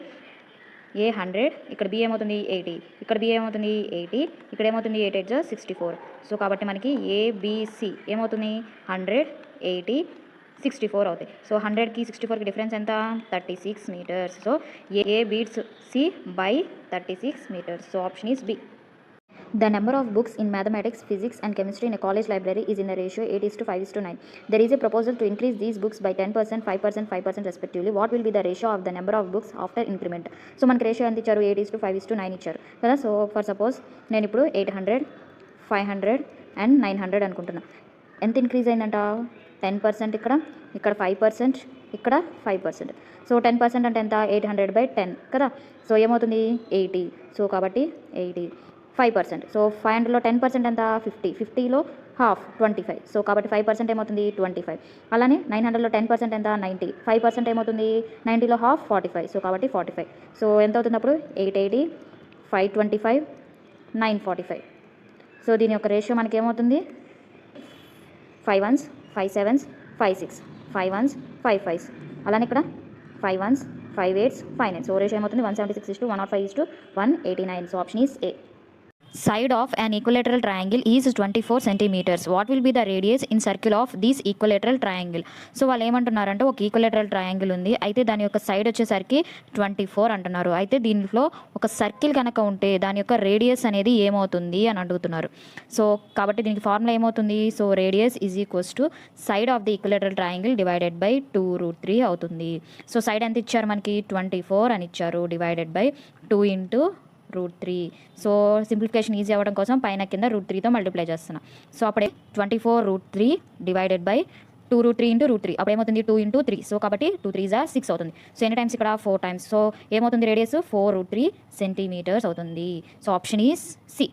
ఏ 100, ఇక్కడ బి ఏమవుతుంది 80, ఇక్కడ బి ఏమవుతుంది 80, ఇక్కడ ఏమవుతుంది 8 8 64. సో కాబట్టి మనకి ఏబిసి ఏమవుతుంది 100, 80, 64 అవుతాయి. సో 100కి 64కి డిఫరెన్స్ ఎంత 36 meters. So A beats C by 36 meters. So option is B. The number of books in mathematics, physics and chemistry in a college library is in the ratio 8:5:9. There is a proposal to increase these books by 10%, 5%, 5% respectively. What will be the ratio of the number of books after increment? So మనకి ratio ఎంత ఇచ్చారు 8:5:9 ఇచ్చారు కదా. So for suppose నేను ఇప్పుడు 800, 500 and 900 అనుకుంటున్నా. ఎంత increase అయిందంట 10%, ఇక్కడ 5%, ఇక్కడ 5%. సో 10% అంటే ఎంత 800/10 కదా. సో ఏమవుతుంది 80. సో కాబట్టి 80. 5%. సో 500లో 10% ఎంత 50, 50లో హాఫ్ 25. సో కాబట్టి 5% ఏమవుతుంది 25. అలానే 900లో 10% ఎంత 90, 5% ఏమవుతుంది 90లో హాఫ్ 45. సో కాబట్టి 45. సో ఎంత అవుతుంది అప్పుడు 880, 525, 945. సో దీని యొక్క రేషియో మనకి ఏమవుతుంది 5 1s, 5 7s, 5 6, 5 1s, 5 5s. అలానే ఇక్కడ 5 1s, 5 8s, 5 9. సో రేషియో ఏమవుతుంది 176:105:189. So option is A. Side of an equilateral triangle is 24 centimeters. What will be the radius in circle of this equilateral triangle? So వాళ్ళు ఏమంటున్నారంటే ఒక equilateral triangle ఉంది, అయితే దాని యొక్క సైడ్ వచ్చేసరికి 24 అంటున్నారు. అయితే దీంట్లో ఒక సర్కిల్ కనుక ఉంటే దాని యొక్క రేడియస్ అనేది ఏమవుతుంది అని అడుగుతున్నారు. సో కాబట్టి దీనికి ఫార్ములా ఏమవుతుంది, so radius is equals to side of the equilateral triangle divided by 2√3 అవుతుంది. సో సైడ్ ఎంత ఇచ్చారు మనకి 24 అని ఇచ్చారు, divided by 2 into √3. So simplification easy అవ్వడం కోసం పైన కింద √3తో మల్టిప్లై చేస్తున్నా. సో అప్పుడే 24√3 డివైడెడ్ బై 2√3 into √3. అప్పుడు ఏమవుతుంది 2 into 3. సో కాబట్టి 2 3s 6 అవుతుంది. సో ఎన్ని టైమ్స్ ఇక్కడ 4 టైమ్స్. సో ఏమవుతుంది రేడియస్ 4√3 సెంటీమీటర్స్ అవుతుంది. So option is C.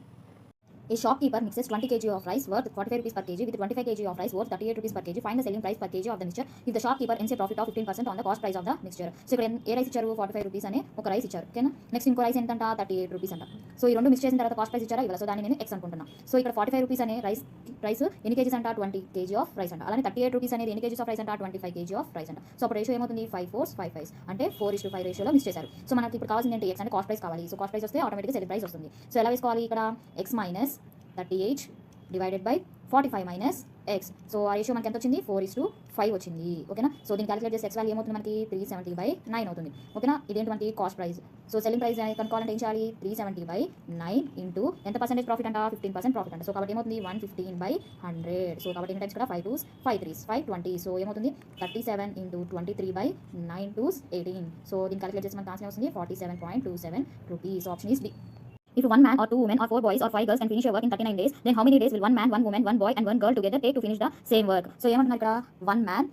A shopkeeper mixes 20 kg of rice worth 45 rupees per kg with 25 kg of rice worth 38 rupees per kg. Find the selling price per kg of the mixture if the shopkeeper earns a profit of 15% on the cost price of the mixture. So ఇక్కడ ఏ rice ఇచ్చారు 45 rupees అనే ఒక rice ఇచ్చారు, ఓకేనా. Next ఇంకో rice ఎంత 38 rupees అంట. So ఈ రెండు మిక్స్ చేసిన తర్వాత కాస్ట్ ప్రైస్ ఇచ్చారా ఇవ్వాలి. సో దాన్ని నేను ఎక్స్ అనుకుంటున్నా. సో ఇక్కడ 45 రూపీస్ అనే రైస్ ఎన్ని కేజీస్ అంట 20 kg ఆఫ్ రైస్ అంట. అలానే 38 రూపీస్ అనేది ఎన్ని కేజీస్ ఆఫ్ రైస్ అంట 25 kg ఆఫ్ రైస్ అంట. సో అప్పుడు రేషియో ఏమవుతుంది 5 4s 5 5s అంటే 4:5 రేషియోలో మిక్స్ చేశారు. సో మనకి ఇప్పుడు కావాల్సింది ఏంటి ఎక్స్ అంటే కాస్ట్ ప్రైస్ కావాలి. సో కాస్ట్ ప్రైస్ వస్తే ఆటోమేటిక్గా సెల్లింగ్ ప్రైస్ వస్తుంది. సో ఎలా వేసుకోవాలి, ఇక్కడ X minus 38 divided by 45 minus X. So ఆ రేషియో మనకి ఎంత వచ్చింది 4:5 వచ్చింది, ఓకేనా. సో దీన్ని క్యాలిక్యులేట్ చేస్తే ఎక్స్ వాల్యూ ఏమవుతుంది మనకి 370/9 అవుతుంది, ఓకేనా. ఇదేంటి మనకి cost price. So selling price కనుక్కోవాలంటే ఏం చేయాలి 370/9 ఇంటూ ఎంత పర్సెంటేజ్ ప్రాఫిట్ అంట 15% ప్రాఫిట్ అంట. సో కాబట్టి ఏమవుతుంది 115/100. సో కాబట్టి ఎన్ని టైమ్స్ ఇక్కడ 5 2s 5 3s 520. సో ఏమవుతుంది 37 into 23/9 2s 18. సో దీన్ని క్యాలిక్యులేట్ చేస్తే మనకి ఆన్సర్ వస్తుంది 47.27 rupees. Option is B. If one man or two women or 4 boys or 5 girls can finish your work in 39 days, then how many days will one man, 1 woman, 1 boy and 1 girl together take to finish the same work? So ఏమంటున్నారు ఇక్కడ 1 man,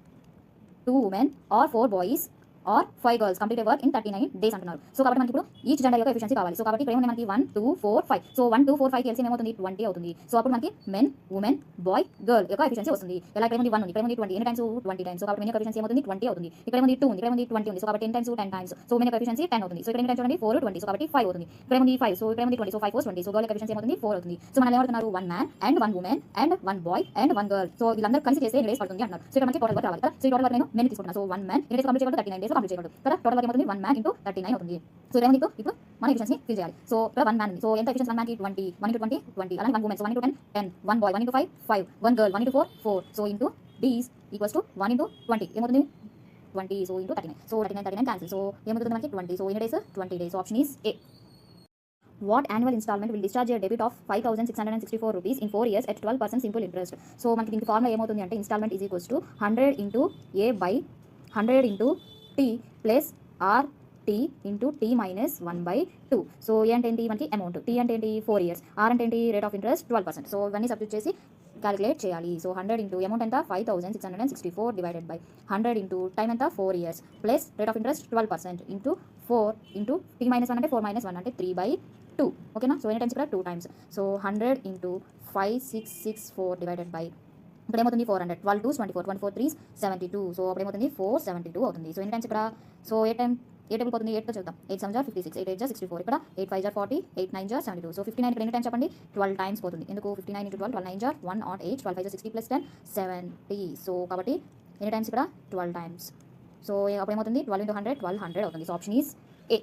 2 women or 4 boys or 5 girls complete work in 39 days అంటున్నారు. So కాబట్టి మనకి ఇప్పుడు each gender యొక్క efficiency కావాలి. So కాబట్టి ఇక్కడ ఏముంది మనకి 1 2 4 5. సో 1 2 4 5 కలిసి ఏమవుతుంది 20 అవుతుంది. సో అప్పుడు మనకి మెన్ ఉమెన్ బాయ్ గర్ల్ యొక్క ఎఫిషియన్సీ వస్తుంది. ఎలా ఇక్కడ ఏముంది 1 ఉంది, ఇక్కడ ఏముంది 20, ఎన్ని టైమ్స్ 20 టైమ్స్. సో కాబట్టి మెన్ యొక్క ఎఫిషియన్సీ ఏమవుతుంది 20 అవుతుంది. ఇక్కడ ఏముంది 2 ఉంది, ఇక్కడ ఏముంది 20 ఉంది. సో కాబట్టి 10 టైమ్స్ 10 టైమ్స్. సో మెన్ యొక్క ఎఫిషియన్సీ 10 అవుతుంది. సో ఇక్కడ ఎన్ని టైమ్స్ చూడండి 4 20. సో కాబట్టి 5 అవుతుంది. ఇక్కడ ఏముంది 5. సో ఇక్కడ ఏముంది 20. సో 5 4 20. సో గర్ల్ యొక్క ఎఫిషియన్సీ ఏమవుతుంది 4 అవుతుంది. సో మనం ఏమంటున్నారు 1 man and 1 women and 1 boy and 1 girl. So వీళ్ళందరూ కలిసి చేస్తే ఎన్ని డేస్ పడుతుంది అంటున్నారు. సో ఇక్కడ మనకి టోటల్ వర్క్ రావాలి కదా. సో ఈ టోటల్ వర్క్ నేను మెన్ తీసుకుంటున్నాను. సో 1 మ్యాన్ ఎన్ని డేస్ కంప్లీట్ చేయగలడు 39 డేస్ కంప్లీట్ చేయగలడు కదా. టోటల్ వర్క్ ఏమవుతుంది 1 మ్యాన్ ఇంటూ 39 అవుతుంది. సో ఏముంది ఇప్పుడు మన ఎఫిషియన్సీ ఫిల్ చేయాలి. సో ఇక్కడ 1 మ్యాన్ ఉంది. సో ఎంత ఎఫిషియన్సీ 1 మ్యాన్ కి 20 1 into 20 20. అలానే 1 women so 1 into 10 10 1 boy 1 into 5 5 1 girl 1 into 4 4. So into D is equals to 1 into 20 ఏమవుతుంది 20. So into 39. So 39 cancel. So ఏమవుతుంది మనకి 20. సో ఎన్ని days 20 days. Option is A. What annual installment will discharge a debit of 5,664 rupees in 4 years at 12% simple interest? So మనకి దీనికి formula ఏమవుతుంది అంటే installment is equals to 100 into A by 100 into T plus R T into T minus 1 by 2. So a అంటే ఏంటి మనకి amount, T అంటే ఏంటి 4 years, R అంటే ఏంటి రేట్ ఆఫ్ ఇంట్రెస్ట్ 12%. సో ఇవన్నీ సబ్స్టిట్యూట్ చేసి క్యాలిక్యులేట్ చేయాలి. సో 100 ఇంటూ అమౌంట్ ఎంత 5,664 డివైడెడ్ బై 100 ఇంటూ టైం ఎంత 4 years plus rate of interest 12% into 4 into T minus 1 అంటే 4 minus 1 అంటే 3/2. ఓకేనా. సో ఎన్ని టైమ్స్ ఇక్కడ 2 times. So 100 into 5664 divided by ఇక్కడ ఏమవుతుంది 400 12 2 24 24 3 72. సో అప్పుడు ఏమవుతుంది 472 అవుతుంది. సో ఎన్ని టైమ్స్ ఇక్కడ. సో ఏ టేబుల్ పోతుంది 8తో చూద్దాం. 8 7 56 8 8 64 ఇక్కడ 8 5 40 8 9 72. సో 59 ఇక్కడ ఎన్ని టైమ్స్ చెప్పండి 12 టైమ్స్ పోతుంది. ఎందుకు 59 into 12 12 9 108 12 5 60 plus 10 70. సో కాబట్టి ఎన్ని టైమ్స్ ఇక్కడ 12 టైమ్స్. సో అప్పుడు ఏమవుతుంది 12 into 100 1200 అవుతుంది. So option is A.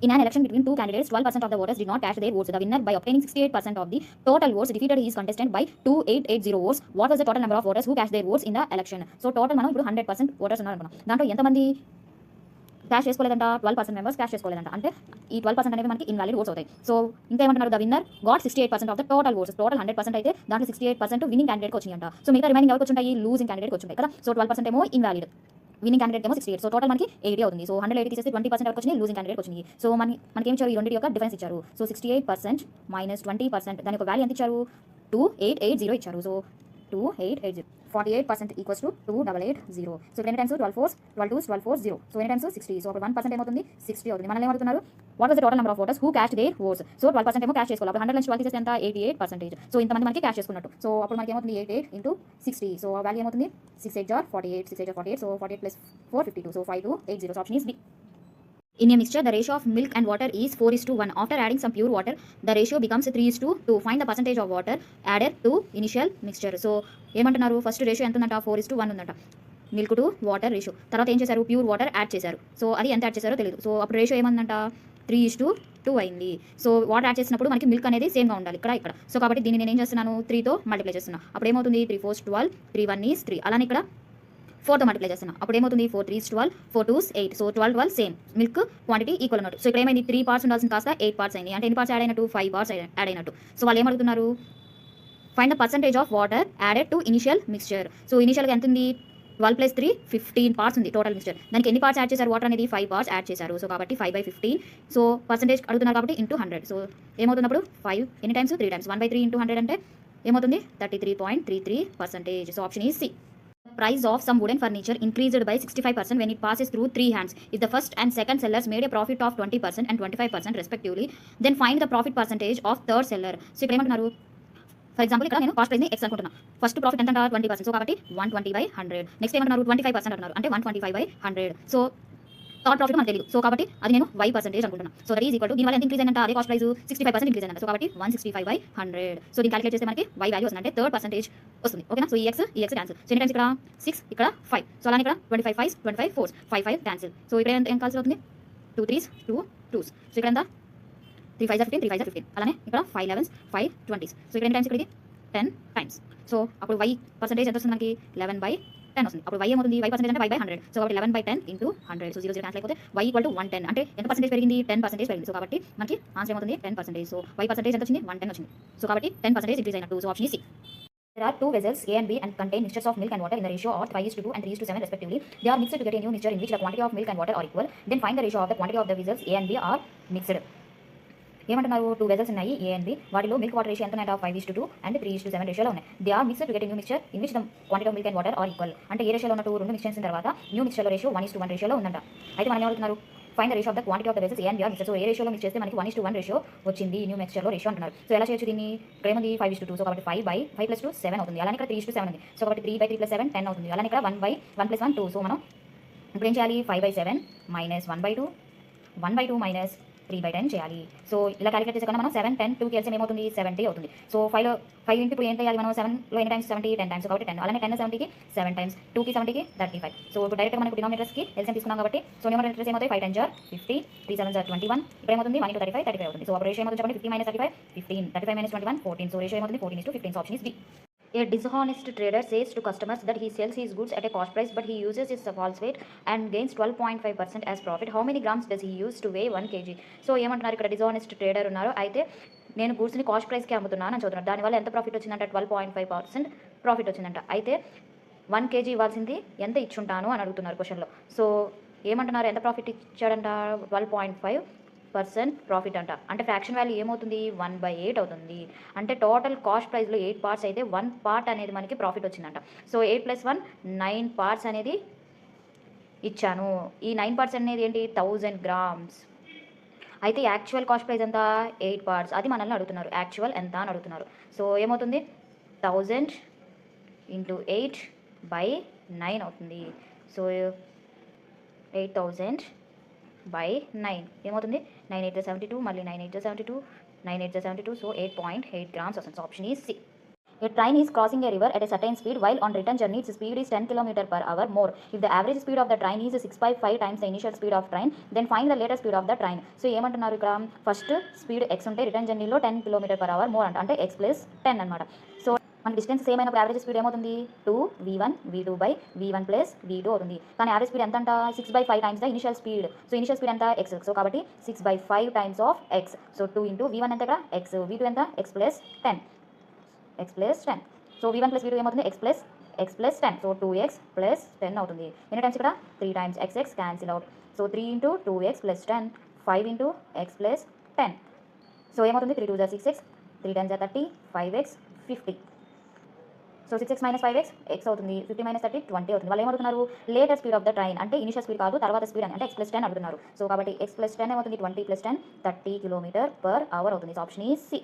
In an election between two candidates, 12% of the voters did not cast their votes. The winner, by obtaining 68% of the total votes, defeated his contestant by 2880 votes. What was the total number of voters who cast their votes in the election? So total మనం ఇప్పుడు 100% voters ఉన్నారు అనుకున్నాం. దాంట్లో ఎంతమంది cash చేసుకోలేదంట 12% members cash చేసుకోలేదంట. అంటే ఈ 12% అనేవి మనకి ఇన్వాలిడ్ ఓట్స్ అవుతాయి. సో ఇంకా ఏమంటున్నారు the winner got 68% of the total votes. Total 100% అయితే దాంట్లో 68% విన్నింగ్ క్యాండిడేట్కి వచ్చినాయంట. సో మిగతా రిమైనింగ్ ఎవరికి వచ్చుంటాయి లూజింగ్ క్యాండిడేట్కి వచ్చుంటాయి కదా. సో 12% ఏమో ఇన్వాలిడ్, విన్నింగ్ క్యాండిడేట్ ఏమో 68. సో టోటల్ మనకి 80 అవుతుంది. సో 180 తీసేస్తే 20% వరకు వచ్చినాయి, లూజింగ్ క్యాండిడేట్ వచ్చినాయి. సో మనకి ఏం ఇచ్చారు ఈ రెండింటి యొక్క డిఫరెన్స్ ఇచ్చారు. సో 68% మైనస్ 20% దాని యొక్క వాల్యూ ఎంత ఇచ్చారు 2880 ఇచ్చారు. So 2880 48% equals to 2880. సో ఎన్ని టైమ్స్ 12 4 12 2 12 4 0. సో ఎన్ని టైమ్స్ 60. సో అప్పుడు 1% ఏమవుతుంది 60 అవుతుంది. మనల్ని ఏమడుతున్నారు what was the total number of voters who cast their votes. So 12% ఏమో క్యాష్ చేసుకోవాలి. అప్పుడు 100 నుంచి 12 తీసేస్తే ఎంత 88%. సో ఇంతమంది మనకి క్యాష్ చేసుకున్నట్టు. సో అప్పుడు మనకి ఏమవుతుంది 88 into 60. సో ఆ వాల్యూ ఏమవుతుంది 6 8 jar 48 6 8 jar 48. So 48 plus 4 52. So 5280. So option is B. In a mixture, the ratio of milk and water is 4:1. After adding some pure water, the ratio becomes 3:2. Find the percentage of water added to initial mixture. So, ఏమంటున్నారు first ratio ఎంత ఉందంట 4:1 ఉందంట. Milk to water ratio. తర్వాత ఏం చేశారు pure water add చేశారు. So అది ఎంత యాడ్ చేశారో తెలియదు. సో అప్పుడు రేషియో ఏమందంట 3:2 అయింది. సో వాటర్ యాడ్ చేసినప్పుడు మనకి మిల్క్ అనేది సేమ్గా ఉండాలి ఇక్కడ. సో కాబట్టి దీన్ని నేను ఏం చేస్తున్నాను 3తో మల్టిప్లై చేస్తున్నాను. అప్పుడు ఏమవుతుంది 3 4 12 3 1 is 3. అలానే ఇక్కడ 4తో మల్టిప్లై చేస్తున్నా. అప్పుడు ఏమవుతుంది 4 3 12 4 2 8. So 12 12 same milk quantity equal అన్నట్టు. సో ఇక్కడ ఏమైంది 3 parts ఉండాల్సిన కాస్త 8 parts అయింది. అంటే ఎన్ని పార్ట్స్ యాడ్ అయినట్టు 5 parts యాడ్ అయినట్టు. సో వాళ్ళు ఏమడుగుతున్నారు find the percentage of water added to initial mixture. So ఇనిషియల్గా ఎంత ఉంది 12 + 3 15 parts ఉంది టోటల్ మిక్స్చర్. దానికి ఎన్ని పార్ట్స్ యాడ్ చేశారు వాటర్ అనేది 5 parts యాడ్ చేశారు. సో కాబట్టి 5/15. సో పర్సంటేజ్ అడుగుతున్నారు కాబట్టి ఇంటూ 100. సో ఏమవుతున్నప్పుడు 5 ఎన్ని టైమ్స్ 3 టైమ్స్ 1/3 into 100 అంటే ఏమవుతుంది 33.33%. So option is C. Price of some wooden furniture increased by 65% when it passes through 3 hands. If the first and second sellers made a profit of 20% and 25% respectively, then find the profit percentage of third seller. So ఇక్కడ ఏమంటున్నారు for example ఇక్కడ నేను cost ప్రైస్ని X అనుకుంటున్నా. First profit ఎంత 20%. So కాబట్టి 120/100. Next ఏమంటున్నారు 25% అంటున్నారు అంటే 125/100. సో థర్డ్ ప్రాఫిట్ మనకు తెలియదు. సో కాబట్టి అది నేను y% అనుకుంటున్నాను. So that is equal to దీనివల్ల ఎంత ఇంక్రీజ్ అయిందంటే అదే కాస్ట్ ప్రైస్ 65% ఇంక్రీజ్ అయిందంట. సో కాబట్టి 165/100. సో దీన్ని క్యాలిక్యులేట్ చేస్తే మనకి y వాల్యూ వస్తుంది అంటే థర్డ్ పర్సెంటేజ్ వస్తుంది. ఓకేనా. సో ఈ x క్యాన్సిల్. సో ఎన్ని టైమ్స్ ఇక్కడ 6 ఇక్కడ 5. సో అలానే ఇక్కడ 25 5 25 4 5 5 క్యాన్సిల్. సో ఇక్కడ ఏం క్యాన్సిల్ అవుతుంది 2 3s 2 2s. సో ఇక్కడ ఎంత 3 5 15 3 5 15. అలానే ఇక్కడ 5 11s 5 20s. సో ఇక్కడ ఎన్ని టైమ్స్ ఇక్కడికి 10 టైమ్స్. సో అప్పుడు y పర్సెంటేజ్ ఎంత వస్తుంది మనకి 11/10 వస్తుంది. అప్పుడు y ఏమవుతుంది y పర్సెంటేజ్ అంటే y/100. సో కాబట్టి 11/10 into 100. సో 0 0 క్యాన్సిల్ అయిపోతే y = 110. అంటే ఎంత పర్సెంటేజ్ పెరిగింది 10% పెరిగింది. సో కాబట్టి మనకి ఆన్సర్ ఏమవుతుంది 10%. సో y పర్సెంటేజ్ ఎంత వచ్చింది 110 వచ్చింది. సో కాబట్టి 10% ఇంక్రీజ్ అయినట్టు. So option is C. There are 2 vessels A and B and contain mixtures of milk and water in the ratio of 5:2 and 3:7 respectively. They are mixed to get a new mixture in which the quantity of milk and water are equal. Then find the ratio of the quantity of the vessels A and B are mixed. ఏమంటున్నారు 2 vessels ఉన్నాయి A and B, వాటిలో milk water ratio ఎంత ఉన్నాయంట 5:2 and 3:7 రేషియోలో ఉన్నాయి. They are mixed to get new mixture in which the quantity of milk and water are equal. అంటే ఏ రేషియోలో ఉన్నట్టు రెండు మిక్స్ చేసిన తర్వాత న్యూ మిక్స్చర్లో రేషియో 1:1 రేషియోలో ఉందంట. అయితే మనం ఏమడుతున్నారు find the ratio of the quantity of the vessels A and B are mixture. So ఏ రేషియోలో మిక్స్ చేస్తే మనకి 1:1 రేషియో వచ్చింది న్యూ మిక్స్చర్లో రేషియో అంటున్నారు. సో ఎలా చేయొచ్చు దీన్ని, ఇక్కడ ఏముంది 5:2, సో కాబట్టి 5 + 2 7 అవుతుంది. అలానే ఇక్కడ 3:7 ఉంది, సో కాబట్టి 3/3 + 7 10 అవుతుంది. అలానే ఇక్కడ 1/1 + 1 2. సో మనం ఇప్పుడు ఏం చేయాలి 5/7 - 1/2 1/2 - 3/10 చేయాలి. సో ఇలా క్యాలిక్యులేట్ చేసే కన్నా మనం 7 10 2కి వెళ్తే ఏమవుతుంది 70 అవుతుంది. సో 5 ఇంటూ ఇప్పుడు ఏం చేయాలి మనం 7లో ఎన్ని టైమ్స్ 70 10 టైమ్స్, కాబట్టి 10. అలానే 10 70కి 7 టైమ్స్, 2కి 70కి 35. సో ఇప్పుడు డైరెక్ట్గా మనకు డినామినేటర్స్కి ఎల్సిఎం తీసుకున్నాం కాబట్టి సో న్యూమరేటర్స్ ఏమవుతాయి 5 10 50 3 7 21. ఇప్పుడు ఏమవుతుంది 1 × 35 35 అవుతుంది. సో అప్పుడు రేషియో ఏమవుతుంది చెప్పండి 50 - 35 15 35 - 21 14. సో రేషియో ఏమవుతుంది 14:15. So option is B. A dishonest trader says to customers that he sells his goods at a cost price but he uses his false weight and gains 12.5% as profit. How many grams does he use to weigh 1 kg? So ఏమంటున్నారు ఇక్కడ dishonest trader ఉన్నారు, అయితే నేను గూడ్స్ని cost ప్రైస్కి అమ్ముతున్నాను అని చదువుతున్నారు. దానివల్ల ఎంత ప్రాఫిట్ వచ్చిందంట 12.5% ప్రాఫిట్ వచ్చిందంట. అయితే 1 kg ఇవ్వాల్సింది ఎంత ఇచ్చుంటాను అని అడుగుతున్నారు క్వశ్చన్లో. సో ఏమంటున్నారు ఎంత ప్రాఫిట్ ఇచ్చాడంట 12.5% ప్రాఫిట్ అంట. అంటే ఫ్రాక్షన్ వాల్యూ ఏమవుతుంది 1/8 అవుతుంది. అంటే టోటల్ కాస్ట్ ప్రైస్లో 8 పార్ట్స్ అయితే 1 పార్ట్ అనేది మనకి ప్రాఫిట్ వచ్చిందంట. సో 8 + 1 9 పార్ట్స్ అనేది ఇచ్చాను. ఈ 9 పార్ట్స్ అనేది ఏంటి 1000 grams. అయితే యాక్చువల్ కాస్ట్ ప్రైస్ ఎంత 8 పార్ట్స్, అది మనల్ని అడుగుతున్నారు యాక్చువల్ ఎంత అని అడుగుతున్నారు. సో ఏమవుతుంది 1000 × 8/9 అవుతుంది. సో 8000/9 ఏమవుతుంది 9 8 72, మళ్ళీ 9 8 72, 9 8 72. సో 8.8 grams వస్తుంది. So option is C. A train is crossing a river at a certain speed while on return journey its speed is 10 km/h more. If the average speed of the train is 6/5 times the initial speed of train, then find the latest speed of the train. So ఏమంటున్నారు ఇక్కడ first speed x ఉంటే return జర్నీలో 10 km/h more అంటే x + 10 అనమాట. So మన distance same అయినప్పుడు average speed ఏమవుతుంది 2v1 v2/v1 + v2 అవుతుంది. కానీ యావరేజ్ స్పీడ్ ఎంత అంట 6/5 times the initial speed. So initial speed ఎంత x, సో కాబట్టి 6/5 times of x. So 2 × v1 ఎంత ఇక్కడ x, v2 ఎంత x + 10. సో v1 + v2 ఏమవుతుంది x + 10. సో 2x + 10 అవుతుంది. ఎన్ని టైమ్స్ ఇక్కడ 3 times, x cancel out. So 3 × 2x + 10 5 × x + 10. So ఏమవుతుంది 3 2 6x 3 10 30 5x 50. So 6x - 5x x అవుతుంది, 50 - 30 20 అవుతుంది. వాళ్ళు ఏమడుగుతున్నారు latest speed of the train, అంటే ఇనిషియల్ స్పీడ్ కాదు తర్వాత స్పీడ్ అని, అంటే x + 10 అడుగుతున్నారు. సో కాబట్టి x + 10 ఏమవుతుంది 20 + 10 30 km/h అవుతుంది. So option is C.